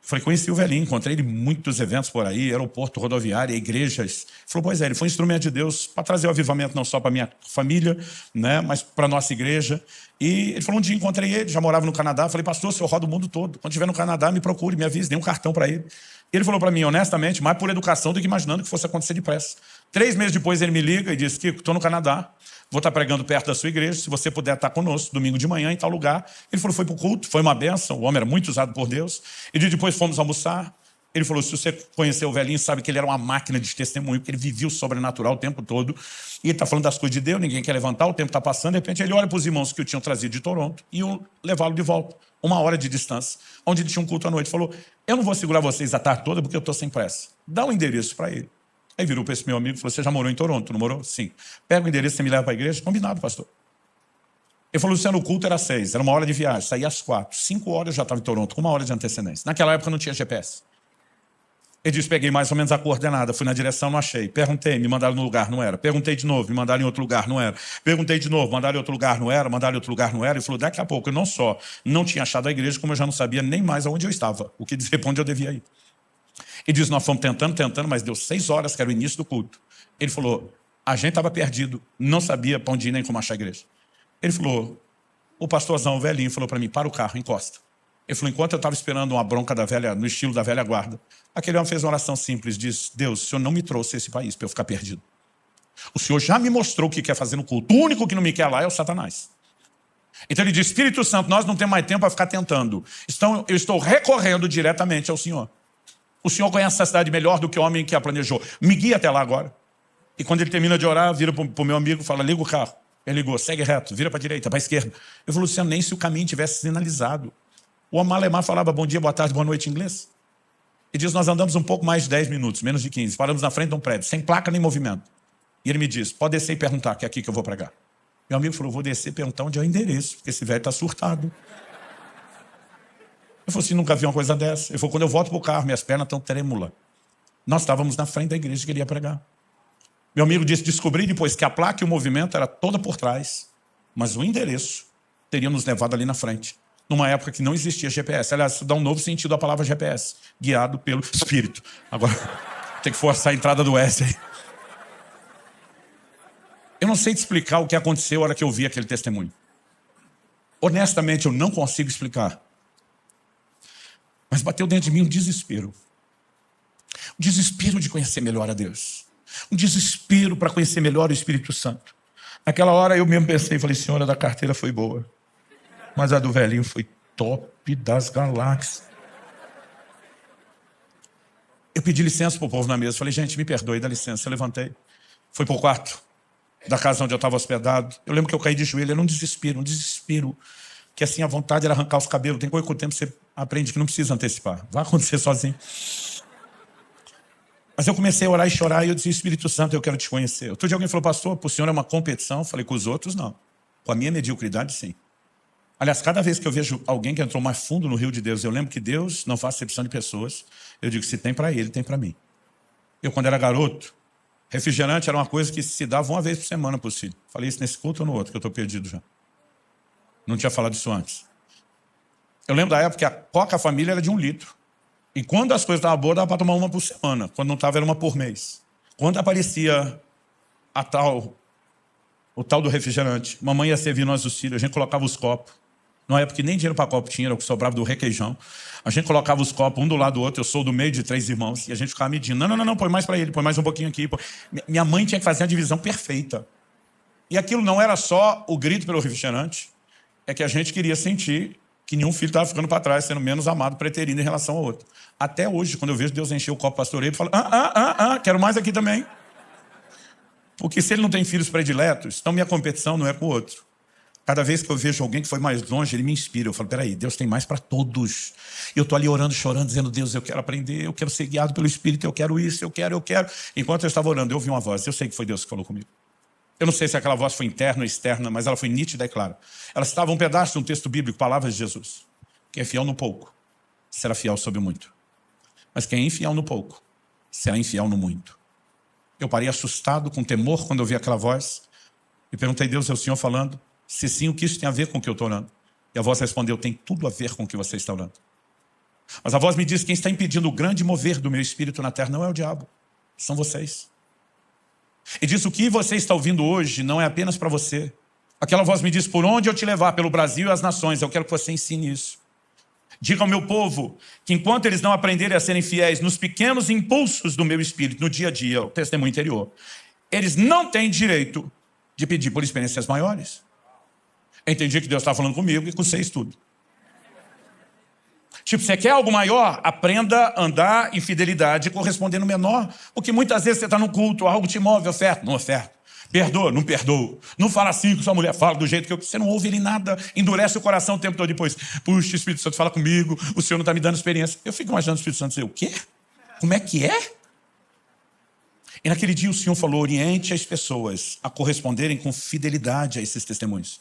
Falei, conheci o velhinho, encontrei ele em muitos eventos por aí, aeroporto, rodoviária, igrejas. Ele falou, pois é, ele foi um instrumento de Deus para trazer o avivamento não só para minha família, né, mas para a nossa igreja. E ele falou, um dia encontrei ele, já morava no Canadá. Falei, pastor, o senhor roda o mundo todo. Quando estiver no Canadá, me procure, me avise, dei um cartão para ele. E ele falou para mim, honestamente, mais por educação do que imaginando que fosse acontecer depressa. 3 meses depois ele me liga e diz, Kiko, estou no Canadá, vou estar pregando perto da sua igreja, se você puder estar conosco, domingo de manhã, em tal lugar. Ele falou, foi para o culto, foi uma bênção, o homem era muito usado por Deus. E depois fomos almoçar. Ele falou, se você conheceu o velhinho, sabe que ele era uma máquina de testemunho, porque ele vivia o sobrenatural o tempo todo. E ele está falando das coisas de Deus, ninguém quer levantar, o tempo está passando. De repente ele olha para os irmãos que o tinham trazido de Toronto e iam levá-lo de volta, 1 hora de distância, onde ele tinha um culto à noite. Falou, eu não vou segurar vocês a tarde toda porque eu estou sem pressa. Dá o endereço para ele. Aí virou para esse meu amigo e falou, você já morou em Toronto, não morou? Sim. Pega o endereço, você me leva para a igreja? Combinado, pastor. Ele falou, Luciano, o culto era 6, era 1 hora de viagem, saía às 4. 5 horas eu já estava em Toronto, com 1 hora de antecedência. Naquela época não tinha GPS. Ele disse, peguei mais ou menos a coordenada, fui na direção, não achei. Perguntei, me mandaram no lugar, não era. Perguntei de novo, me mandaram em outro lugar, não era. Perguntei de novo, mandaram em outro lugar, não era. Mandaram em outro lugar, não era. Ele falou, daqui a pouco, eu não só não tinha achado a igreja, como eu já não sabia nem mais aonde eu estava, o que dizer para onde eu devia ir. Ele disse, nós fomos tentando, mas deu 6 horas, que era o início do culto. Ele falou, a gente estava perdido, não sabia para onde ir nem como achar a igreja. Ele falou, o pastorzão, o velhinho, falou para mim, para o carro, encosta. Ele falou, enquanto eu estava esperando uma bronca da velha, no estilo da velha guarda, aquele homem fez uma oração simples, disse, Deus, o Senhor não me trouxe a esse país para eu ficar perdido. O Senhor já me mostrou o que quer fazer no culto. O único que não me quer lá é o Satanás. Então ele disse, Espírito Santo, nós não temos mais tempo para ficar tentando. Então eu estou recorrendo diretamente ao Senhor. O Senhor conhece essa cidade melhor do que o homem que a planejou. Me guia até lá agora. E quando ele termina de orar, vira para o meu amigo e fala, liga o carro. Ele ligou, segue reto, vira para a direita, para a esquerda. Eu falei, Luciano, nem se o caminho tivesse sinalizado. O homem alemão falava bom dia, boa tarde, boa noite em inglês. E diz, nós andamos um pouco mais de 10 minutos, menos de 15. Paramos na frente de um prédio, sem placa nem movimento. E ele me diz, pode descer e perguntar, que é aqui que eu vou pregar. Meu amigo falou, vou descer e perguntar onde é o endereço, porque esse velho está surtado. Eu falei assim, nunca vi uma coisa dessa. Ele falou, quando eu volto para o carro, minhas pernas estão trêmulas. Nós estávamos na frente da igreja que ele ia pregar. Meu amigo disse, descobri depois que a placa e o movimento era toda por trás, mas o endereço teria nos levado ali na frente, numa época que não existia GPS. Aliás, isso dá um novo sentido à palavra GPS, guiado pelo Espírito. Agora, tem que forçar a entrada do S aí. Eu não sei te explicar o que aconteceu na hora que eu vi aquele testemunho. Honestamente, eu não consigo explicar. Mas bateu dentro de mim um desespero. Um desespero de conhecer melhor a Deus. Um desespero para conhecer melhor o Espírito Santo. Naquela hora eu mesmo pensei, falei, senhora, da carteira foi boa, mas a do velhinho foi top das galáxias. Eu pedi licença para o povo na mesa, falei, gente, me perdoe, dá licença. Eu levantei, fui para o quarto da casa onde eu estava hospedado. Eu lembro que eu caí de joelho, era um desespero, que assim a vontade era arrancar os cabelos. Tem coisa que com o tempo você aprende que não precisa antecipar, vai acontecer sozinho. Mas eu comecei a orar e chorar e eu disse, Espírito Santo, eu quero te conhecer. Outro dia alguém falou, pastor, para o senhor é uma competição? Eu falei, com os outros não. Com a minha mediocridade, sim. Aliás, cada vez que eu vejo alguém que entrou mais fundo no rio de Deus, eu lembro que Deus não faz acepção de pessoas. Eu digo, se tem para ele, tem para mim. Eu, quando era garoto, refrigerante era uma coisa que se dava uma vez por semana para os filhos. Falei isso nesse culto ou no outro, que eu estou perdido já. Não tinha falado isso antes. Eu lembro da época que a Coca Família era de 1 litro. E quando as coisas estavam boas, dava para tomar uma por semana. Quando não estava, era uma por mês. Quando aparecia o tal do refrigerante, mamãe ia servir nós os filhos, a gente colocava os copos. Numa época que nem dinheiro para copo tinha, era o que sobrava do requeijão. A gente colocava os copos um do lado do outro, eu sou do meio de 3 irmãos, e a gente ficava medindo. Não, põe mais para ele, põe mais um pouquinho aqui. Minha mãe tinha que fazer a divisão perfeita. E aquilo não era só o grito pelo refrigerante, é que a gente queria sentir que nenhum filho estava ficando para trás, sendo menos amado, preterindo em relação ao outro. Até hoje, quando eu vejo Deus encher o copo pastoreio, eu falo, quero mais aqui também. Porque se ele não tem filhos prediletos, então minha competição não é com o outro. Cada vez que eu vejo alguém que foi mais longe, ele me inspira. Eu falo, peraí, Deus tem mais para todos. E eu estou ali orando, chorando, dizendo, Deus, eu quero aprender, eu quero ser guiado pelo Espírito, eu quero isso, eu quero. Enquanto eu estava orando, eu ouvi uma voz, eu sei que foi Deus que falou comigo. Eu não sei se aquela voz foi interna ou externa, mas ela foi nítida e clara. Ela citava um pedaço de um texto bíblico, palavras de Jesus. Quem é fiel no pouco, será fiel sobre o muito. Mas quem é infiel no pouco, será infiel no muito. Eu parei assustado, com temor, quando eu vi aquela voz. E perguntei, Deus, é o Senhor falando? Se sim, o que isso tem a ver com o que eu estou orando? E a voz respondeu, tem tudo a ver com o que você está orando. Mas a voz me diz que quem está impedindo o grande mover do meu espírito na terra não é o diabo, são vocês. E diz: o que você está ouvindo hoje não é apenas para você. Aquela voz me diz: por onde eu te levar, pelo Brasil e as nações, eu quero que você ensine isso. Diga ao meu povo que enquanto eles não aprenderem a serem fiéis nos pequenos impulsos do meu espírito, no dia a dia, o testemunho interior, eles não têm direito de pedir por experiências maiores. Eu entendi que Deus está falando comigo e com vocês tudo. Tipo, você quer algo maior? Aprenda a andar em fidelidade correspondendo menor. Porque muitas vezes você está no culto, algo te move, oferta, não oferta. Perdoa, não perdoa. Não fala assim com sua mulher, fala do jeito que você não ouve ele nada, endurece o coração o tempo todo depois. Puxa, o Espírito Santo fala comigo, o Senhor não está me dando experiência. Eu fico imaginando o Espírito Santo dizer: o quê? Como é que é? E naquele dia o Senhor falou: oriente as pessoas a corresponderem com fidelidade a esses testemunhos.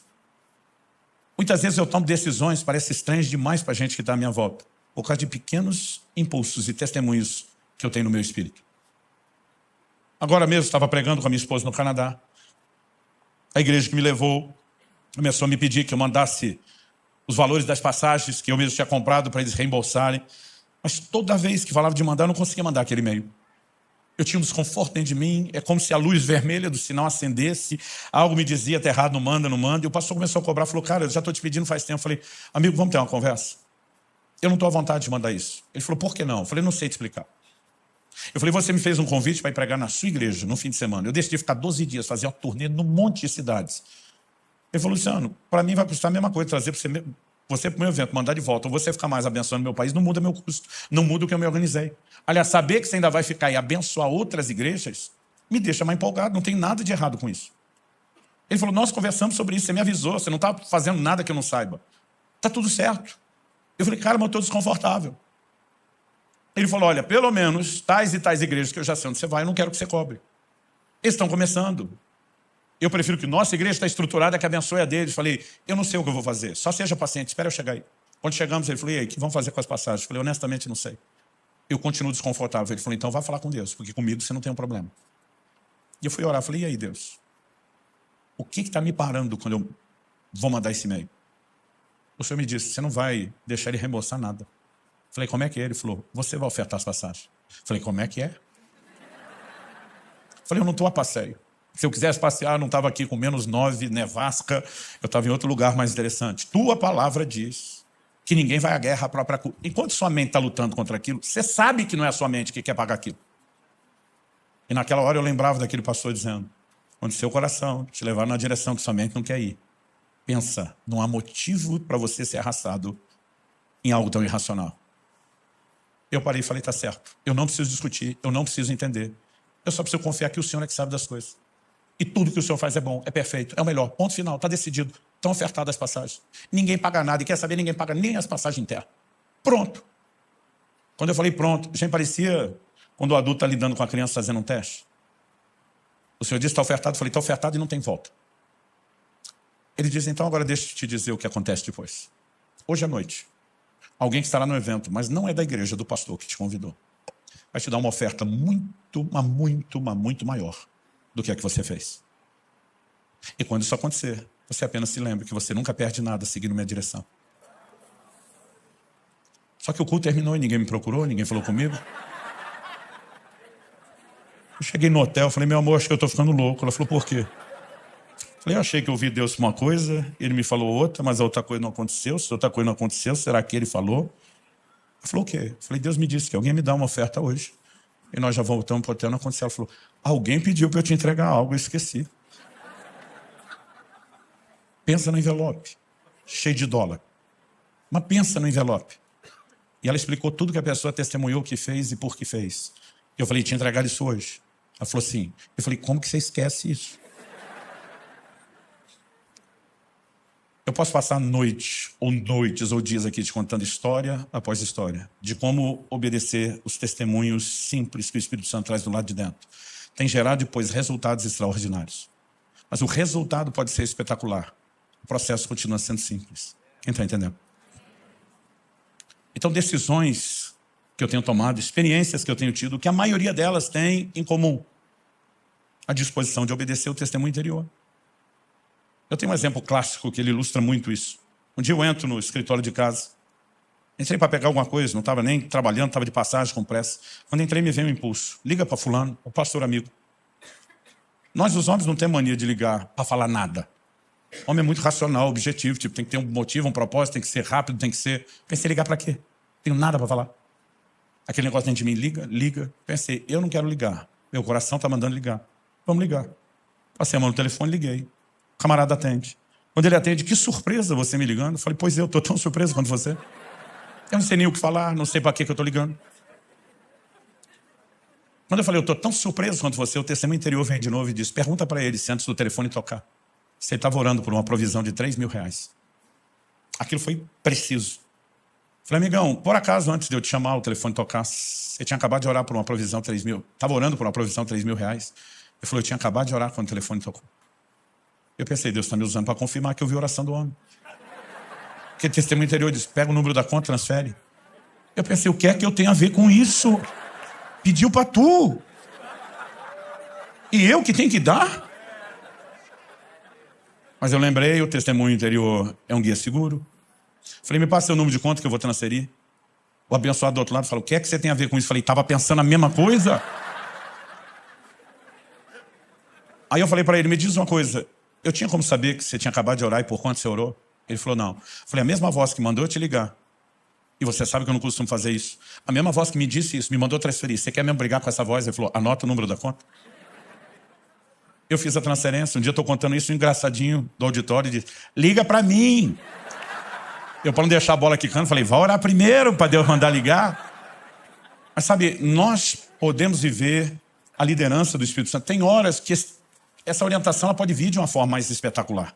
Muitas vezes eu tomo decisões, parece estranhas demais para a gente que está à minha volta, por causa de pequenos impulsos e testemunhos que eu tenho no meu espírito. Agora mesmo estava pregando com a minha esposa no Canadá. A igreja que me levou começou a me pedir que eu mandasse os valores das passagens que eu mesmo tinha comprado para eles reembolsarem. Mas toda vez que falava de mandar, eu não conseguia mandar aquele e-mail. Eu tinha um desconforto dentro de mim, é como se a luz vermelha do sinal acendesse, algo me dizia: tá errado, não manda, não manda. E o pastor começou a cobrar, falou: cara, eu já estou te pedindo faz tempo. Eu falei: amigo, vamos ter uma conversa? Eu não estou à vontade de mandar isso. Ele falou: por que não? Eu falei: não sei te explicar. Eu falei: você me fez um convite para ir pregar na sua igreja no fim de semana. Eu decidi ficar 12 dias, fazer uma turnê num monte de cidades. Ele falou: Luciano, para mim vai custar a mesma coisa trazer você para o meu evento, mandar de volta, ou você ficar mais abençoando meu país, não muda meu custo, não muda o que eu me organizei. Aliás, saber que você ainda vai ficar e abençoar outras igrejas me deixa mais empolgado, não tem nada de errado com isso. Ele falou: nós conversamos sobre isso, você me avisou, você não está fazendo nada que eu não saiba. Está tudo certo. Eu falei: cara, mas eu estou desconfortável. Ele falou: olha, pelo menos tais e tais igrejas que eu já sei onde você vai, eu não quero que você cobre. Eles estão começando. Eu prefiro que nossa igreja está estruturada, que abençoe a deles. Falei: eu não sei o que eu vou fazer, só seja paciente, espera eu chegar aí. Quando chegamos, ele falou: e aí, o que vamos fazer com as passagens? Eu falei: honestamente, não sei. Eu continuo desconfortável. Ele falou: então vai falar com Deus, porque comigo você não tem um problema. E eu fui orar, falei: e aí, Deus? O que está me parando quando eu vou mandar esse e-mail? O Senhor me disse: você não vai deixar ele reembolsar nada. Falei: como é que é? Ele falou: você vai ofertar as passagens. Falei: como é que é? Falei: eu não estou a passeio. Se eu quisesse passear, eu não estava aqui com -9, nevasca, eu estava em outro lugar mais interessante. Tua palavra diz que ninguém vai à guerra à própria culpa. Enquanto sua mente está lutando contra aquilo, você sabe que não é a sua mente que quer pagar aquilo. E naquela hora eu lembrava daquele pastor dizendo: onde seu coração te levar na direção que sua mente não quer ir, pensa, não há motivo para você ser arrastado em algo tão irracional. Eu parei e falei: tá certo, eu não preciso discutir, eu não preciso entender, eu só preciso confiar que o Senhor é que sabe das coisas. E tudo que o Senhor faz é bom, é perfeito, é o melhor. Ponto final, está decidido. Estão ofertadas as passagens. Ninguém paga nada, e quer saber, ninguém paga nem as passagens em terra. Pronto. Quando eu falei pronto, já parecia quando o adulto está lidando com a criança fazendo um teste. O Senhor disse: está ofertado. Eu falei: está ofertado e não tem volta. Ele diz: então agora deixa eu te dizer o que acontece depois. Hoje à noite, alguém que estará no evento, mas não é da igreja, do pastor que te convidou, vai te dar uma oferta muito maior do que a que você fez. E quando isso acontecer, você apenas se lembre que você nunca perde nada seguindo minha direção. Só que o culto terminou e ninguém me procurou, ninguém falou comigo. Eu cheguei no hotel, falei: meu amor, acho que eu estou ficando louco. Ela falou: por quê? Falei: eu achei que eu ouvi Deus uma coisa, ele me falou outra, mas a outra coisa não aconteceu. Se outra coisa não aconteceu, será que ele falou? Ela falou: o quê? Falei: Deus me disse que alguém me dá uma oferta hoje. E nós já voltamos para o hotel, não aconteceu. Ela falou: alguém pediu para eu te entregar algo, eu esqueci. Pensa no envelope, cheio de dólar. Mas pensa no envelope. E ela explicou tudo que a pessoa testemunhou que fez e por que fez. Eu falei: te entregar isso hoje. Ela falou: sim. Eu falei: como que você esquece isso? Eu posso passar noites ou dias aqui te contando história após história de como obedecer os testemunhos simples que o Espírito Santo traz do lado de dentro. Tem gerado depois resultados extraordinários. Mas o resultado pode ser espetacular. O processo continua sendo simples. Quem está entendendo? Então, decisões que eu tenho tomado, experiências que eu tenho tido, que a maioria delas tem em comum a disposição de obedecer o testemunho interior. Eu tenho um exemplo clássico que ele ilustra muito isso. Um dia eu entro no escritório de casa Entrei para pegar alguma coisa, não estava nem trabalhando, estava de passagem com pressa. Quando entrei, me veio um impulso. Liga para fulano, o pastor amigo. Nós, os homens, não temos mania de ligar para falar nada. O homem é muito racional, objetivo, tipo, tem que ter um motivo, um propósito, tem que ser rápido, tem que ser... Pensei, ligar para quê? Tenho nada para falar. Aquele negócio dentro de mim, liga. Pensei, eu não quero ligar. Meu coração está mandando ligar. Vamos ligar. Passei a mão no telefone, liguei. O camarada atende. Quando ele atende, que surpresa você me ligando. Eu falei, pois eu estou tão surpreso quanto você. Eu não sei nem o que falar, não sei para que eu estou ligando. Quando eu falei, eu estou tão surpreso quanto você, o testemunho interior vem de novo e diz, pergunta para ele se antes do telefone tocar, se ele estava orando por uma provisão de R$3.000. Aquilo foi preciso. Falei, amigão, por acaso, antes de eu te chamar, o telefone tocar, você tinha acabado de orar por uma provisão de R$3.000? Estava orando por uma provisão de R$3.000? Ele falou, eu tinha acabado de orar quando o telefone tocou. Eu pensei, Deus está me usando para confirmar que eu vi a oração do homem. Porque o testemunho interior diz, pega o número da conta, transfere. Eu pensei, o que é que eu tenho a ver com isso? Pediu para tu. E eu que tenho que dar? Mas eu lembrei, o testemunho interior é um guia seguro. Falei, me passa seu número de conta que eu vou transferir. O abençoado do outro lado falou, o que é que você tem a ver com isso? Falei, estava pensando a mesma coisa? Aí eu falei para ele, me diz uma coisa, eu tinha como saber que você tinha acabado de orar e por quanto você orou? Ele falou, não. Falei, a mesma voz que mandou eu te ligar. E você sabe que eu não costumo fazer isso. A mesma voz que me disse isso, me mandou transferir. Você quer mesmo brigar com essa voz? Ele falou, anota o número da conta. Eu fiz a transferência. Um dia eu estou contando isso, um engraçadinho do auditório, e disse, liga para mim. Eu, para não deixar a bola quicando, falei, vai orar primeiro para Deus mandar ligar. Mas sabe, nós podemos viver a liderança do Espírito Santo. Tem horas que essa orientação ela pode vir de uma forma mais espetacular.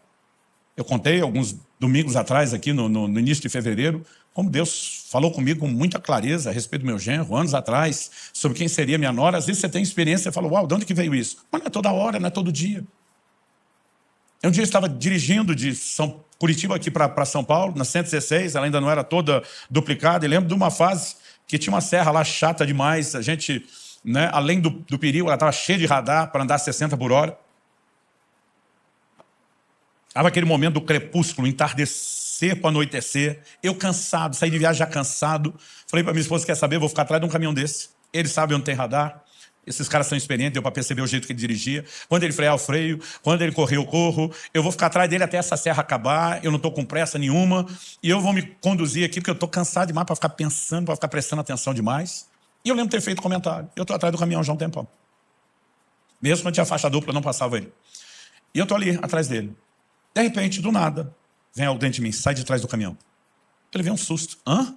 Eu contei alguns domingos atrás, aqui no início de fevereiro, como Deus falou comigo com muita clareza a respeito do meu genro, anos atrás, sobre quem seria minha nora. Às vezes você tem experiência e fala, uau, de onde que veio isso? Mas não é toda hora, não é todo dia. Um dia eu estava dirigindo de Curitiba aqui para São Paulo, na 116, ela ainda não era toda duplicada, e lembro de uma fase que tinha uma serra lá chata demais, a gente, né, além do perigo, ela estava cheia de radar para andar 60 por hora. Estava aquele momento do crepúsculo, entardecer para anoitecer, eu cansado, saí de viagem já cansado, falei para minha esposa, quer saber, vou ficar atrás de um caminhão desse, ele sabe onde tem radar, esses caras são experientes, deu para perceber o jeito que ele dirigia, quando ele frear eu freio, quando ele correr eu corro, eu vou ficar atrás dele até essa serra acabar, eu não estou com pressa nenhuma, e eu vou me conduzir aqui porque eu estou cansado demais para ficar pensando, para ficar prestando atenção demais, e eu lembro de ter feito comentário, eu estou atrás do caminhão já há um tempão, mesmo quando tinha faixa dupla, eu não passava ele, e eu estou ali, atrás dele. De repente, do nada, vem algo dentro de mim, sai de trás do caminhão. Ele vem um susto. Hã?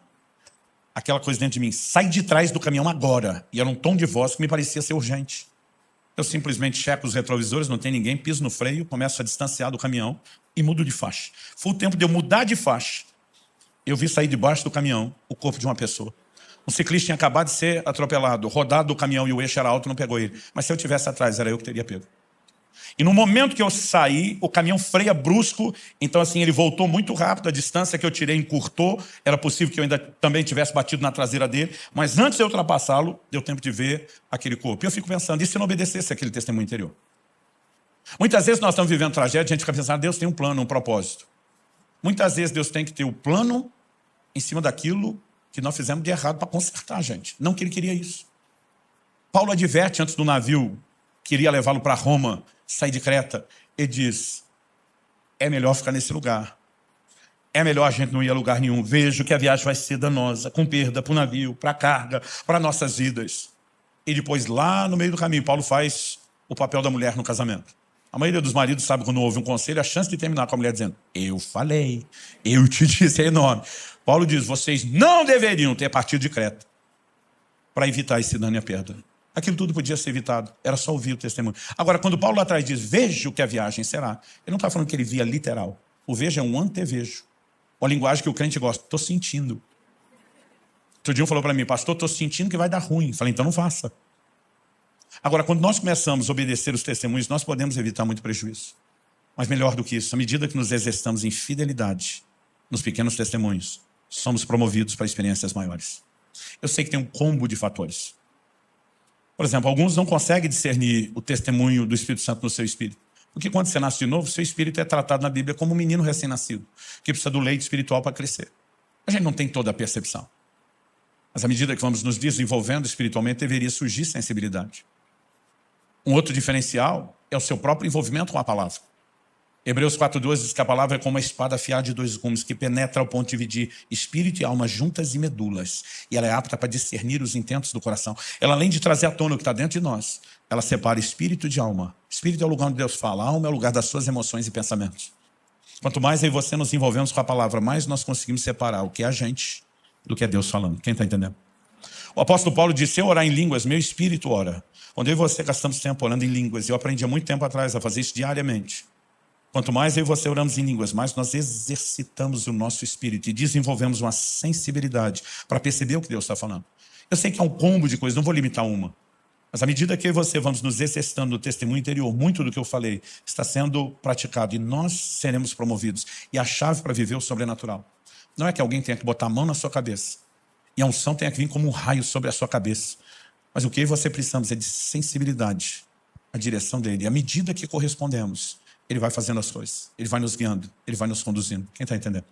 Aquela coisa dentro de mim, sai de trás do caminhão agora. E era um tom de voz que me parecia ser urgente. Eu simplesmente checo os retrovisores, não tem ninguém, piso no freio, começo a distanciar do caminhão e mudo de faixa. Foi o tempo de eu mudar de faixa. Eu vi sair debaixo do caminhão o corpo de uma pessoa. Um ciclista tinha acabado de ser atropelado, rodado do caminhão e o eixo era alto, não pegou ele. Mas se eu tivesse atrás, era eu que teria pego. E no momento que eu saí, o caminhão freia brusco, então assim, ele voltou muito rápido, a distância que eu tirei encurtou, era possível que eu ainda também tivesse batido na traseira dele, mas antes de eu ultrapassá-lo, deu tempo de ver aquele corpo. E eu fico pensando, e se eu não obedecesse aquele testemunho interior? Muitas vezes nós estamos vivendo tragédia, a gente fica pensando, Deus tem um plano, um propósito. Muitas vezes Deus tem que ter o plano em cima daquilo que nós fizemos de errado para consertar a gente. Não que ele queria isso. Paulo adverte antes do navio que iria levá-lo para Roma, sair de Creta, ele diz, é melhor ficar nesse lugar. É melhor a gente não ir a lugar nenhum. Vejo que a viagem vai ser danosa, com perda para o navio, para a carga, para nossas vidas. E depois, lá no meio do caminho, Paulo faz o papel da mulher no casamento. A maioria dos maridos sabe quando ouve um conselho, a chance de terminar com a mulher dizendo, eu falei, eu te disse, é enorme. Paulo diz, vocês não deveriam ter partido de Creta para evitar esse dano e a perda. Aquilo tudo podia ser evitado, era só ouvir o testemunho. Agora, quando Paulo lá atrás diz, veja o que a viagem será, ele não está falando que ele via literal. O veja é um antevejo. Uma linguagem que o crente gosta, estou sentindo. Outro dia um falou para mim, pastor, estou sentindo que vai dar ruim. Falei, então não faça. Agora, quando nós começamos a obedecer os testemunhos, nós podemos evitar muito prejuízo. Mas melhor do que isso, à medida que nos exercitamos em fidelidade nos pequenos testemunhos, somos promovidos para experiências maiores. Eu sei que tem um combo de fatores. Por exemplo, alguns não conseguem discernir o testemunho do Espírito Santo no seu espírito. Porque quando você nasce de novo, seu espírito é tratado na Bíblia como um menino recém-nascido, que precisa do leite espiritual para crescer. A gente não tem toda a percepção. Mas à medida que vamos nos desenvolvendo espiritualmente, deveria surgir sensibilidade. Um outro diferencial é o seu próprio envolvimento com a palavra. Hebreus 4:12 diz que a palavra é como uma espada afiada de 2 gumes, que penetra ao ponto de dividir espírito e alma juntas e medulas. E ela é apta para discernir os intentos do coração. Ela, além de trazer à tona o que está dentro de nós, ela separa espírito de alma. Espírito é o lugar onde Deus fala, a alma é o lugar das suas emoções e pensamentos. Quanto mais eu e você nos envolvemos com a palavra, mais nós conseguimos separar o que é a gente do que é Deus falando. Quem está entendendo? O apóstolo Paulo disse: se eu orar em línguas, meu espírito ora. Quando eu e você gastamos tempo orando em línguas, eu aprendi há muito tempo atrás a fazer isso diariamente. Quanto mais eu e você oramos em línguas, mais nós exercitamos o nosso espírito e desenvolvemos uma sensibilidade para perceber o que Deus está falando. Eu sei que é um combo de coisas, não vou limitar uma. Mas à medida que eu e você vamos nos exercitando no testemunho interior, muito do que eu falei está sendo praticado e nós seremos promovidos. E a chave para viver o sobrenatural não é que alguém tenha que botar a mão na sua cabeça e a unção tenha que vir como um raio sobre a sua cabeça. Mas o que eu e você precisamos é de sensibilidade à direção dele. E à medida que correspondemos, ele vai fazendo as coisas. Ele vai nos guiando, ele vai nos conduzindo. Quem está entendendo?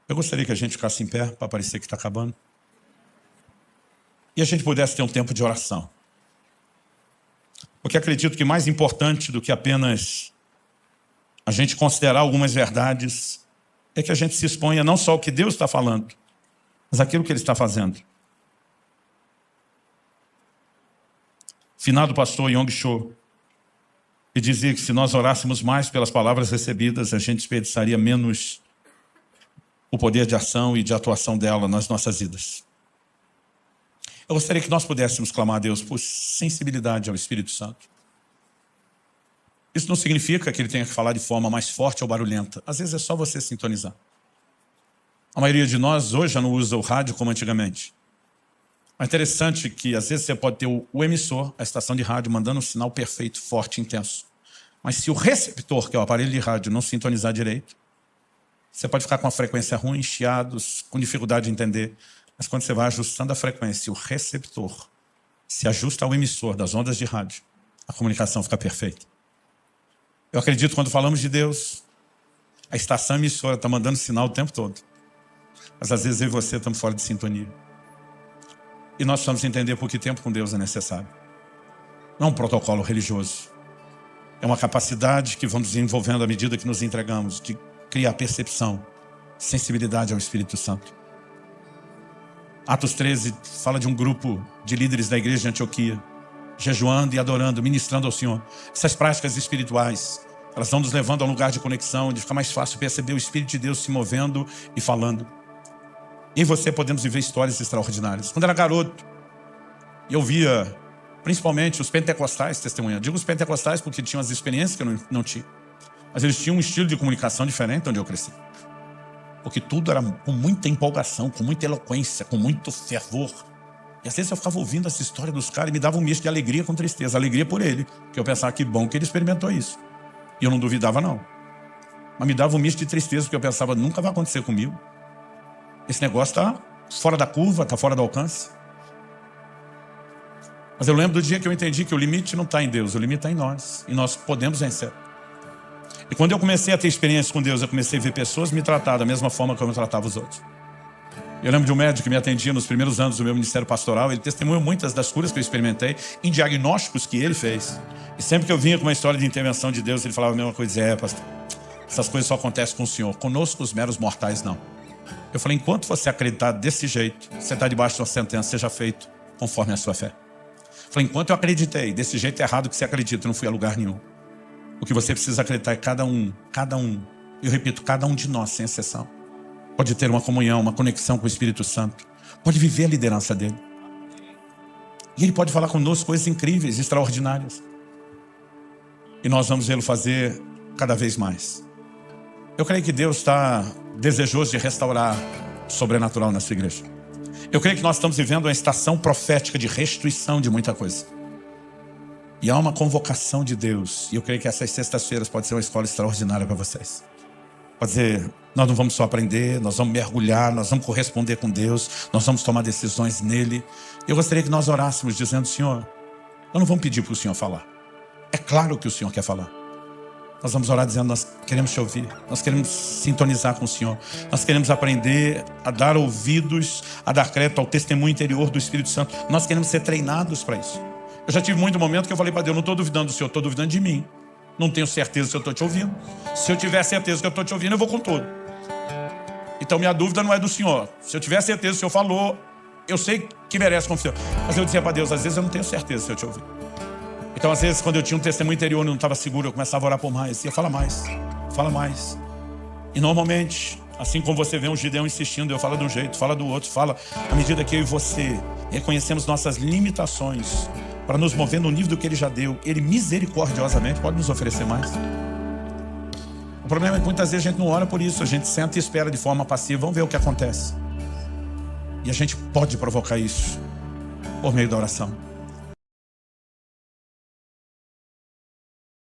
Eu gostaria que a gente ficasse em pé para parecer que está acabando. E a gente pudesse ter um tempo de oração. Porque acredito que mais importante do que apenas a gente considerar algumas verdades é que a gente se exponha não só ao que Deus está falando, mas aquilo que Ele está fazendo. Finado pastor Yong Cho, que dizia que se nós orássemos mais pelas palavras recebidas, a gente desperdiçaria menos o poder de ação e de atuação dela nas nossas vidas. Eu gostaria que nós pudéssemos clamar a Deus por sensibilidade ao Espírito Santo. Isso não significa que ele tenha que falar de forma mais forte ou barulhenta. Às vezes é só você sintonizar. A maioria de nós hoje já não usa o rádio como antigamente. É interessante que às vezes você pode ter o emissor, a estação de rádio, mandando um sinal perfeito, forte, intenso. Mas se o receptor, que é o aparelho de rádio, não sintonizar direito, você pode ficar com a frequência ruim, chiados, com dificuldade de entender. Mas quando você vai ajustando a frequência, o receptor se ajusta ao emissor das ondas de rádio, a comunicação fica perfeita. Eu acredito que quando falamos de Deus, a estação emissora está mandando sinal o tempo todo. Mas às vezes eu e você estamos fora de sintonia. E nós precisamos entender por que tempo com Deus é necessário. Não é um protocolo religioso. É uma capacidade que vamos desenvolvendo à medida que nos entregamos, de criar percepção, sensibilidade ao Espírito Santo. Atos 13 fala de um grupo de líderes da igreja de Antioquia, jejuando e adorando, ministrando ao Senhor. Essas práticas espirituais, elas estão nos levando a um lugar de conexão, de ficar mais fácil perceber o Espírito de Deus se movendo e falando. E em você podemos viver histórias extraordinárias. Quando era garoto, eu via principalmente os pentecostais testemunhando. Digo os pentecostais porque tinham as experiências que eu não tinha. Mas eles tinham um estilo de comunicação diferente onde eu cresci. Porque tudo era com muita empolgação, com muita eloquência, com muito fervor. E às vezes eu ficava ouvindo essa história dos caras e me dava um misto de alegria com tristeza. Alegria por ele, que eu pensava que bom que ele experimentou isso. E eu não duvidava não. Mas me dava um misto de tristeza, porque eu pensava, nunca vai acontecer comigo. Esse negócio está fora da curva, está fora do alcance. Mas eu lembro do dia que eu entendi que o limite não está em Deus, o limite está em nós. E nós podemos vencer. E quando eu comecei a ter experiência com Deus, eu comecei a ver pessoas me tratar da mesma forma que eu tratava os outros. Eu lembro de um médico que me atendia nos primeiros anos do meu ministério pastoral. Ele testemunhou muitas das curas que eu experimentei em diagnósticos que ele fez. E sempre que eu vinha com uma história de intervenção de Deus, ele falava a mesma coisa. Pastor, essas coisas só acontecem com o Senhor. Conosco, os meros mortais, não. Eu falei, enquanto você acreditar desse jeito, você está debaixo de uma sentença, seja feito conforme a sua fé. Eu falei, enquanto eu acreditei desse jeito errado que você acredita, eu não fui a lugar nenhum. O que você precisa acreditar é cada um, eu repito, cada um de nós, sem exceção, pode ter uma comunhão, uma conexão com o Espírito Santo, pode viver a liderança dele. E ele pode falar conosco coisas incríveis, extraordinárias. E nós vamos vê-lo fazer cada vez mais. Eu creio que Deus está desejoso de restaurar o sobrenatural nessa igreja. Eu creio que nós estamos vivendo uma estação profética de restituição de muita coisa. E há uma convocação de Deus. E eu creio que essas sextas-feiras pode ser uma escola extraordinária para vocês. Pode dizer, nós não vamos só aprender, nós vamos mergulhar, nós vamos corresponder com Deus, nós vamos tomar decisões nele. Eu gostaria que nós orássemos dizendo, Senhor, nós não vamos pedir para o Senhor falar. É claro que o Senhor quer falar. Nós vamos orar dizendo: nós queremos te ouvir, nós queremos sintonizar com o Senhor, nós queremos aprender a dar ouvidos, a dar crédito ao testemunho interior do Espírito Santo. Nós queremos ser treinados para isso. Eu já tive muito momento que eu falei para Deus: não estou duvidando do Senhor, estou duvidando de mim. Não tenho certeza se eu estou te ouvindo. Se eu tiver certeza que eu estou te ouvindo, eu vou com tudo. Então minha dúvida não é do Senhor. Se eu tiver certeza que o Senhor falou, eu sei que merece confiança. Mas eu dizia para Deus: às vezes eu não tenho certeza se eu te ouvir. Então às vezes quando eu tinha um testemunho interior e não estava seguro, eu começava a orar por mais. E eu: fala mais, fala mais. E normalmente, assim como você vê um Gideão insistindo, eu falo de um jeito, fala do outro, fala. À medida que eu e você reconhecemos nossas limitações, para nos mover no nível do que Ele já deu, Ele misericordiosamente pode nos oferecer mais. O problema é que muitas vezes a gente não ora por isso. A gente senta e espera de forma passiva. Vamos ver o que acontece. E a gente pode provocar isso por meio da oração.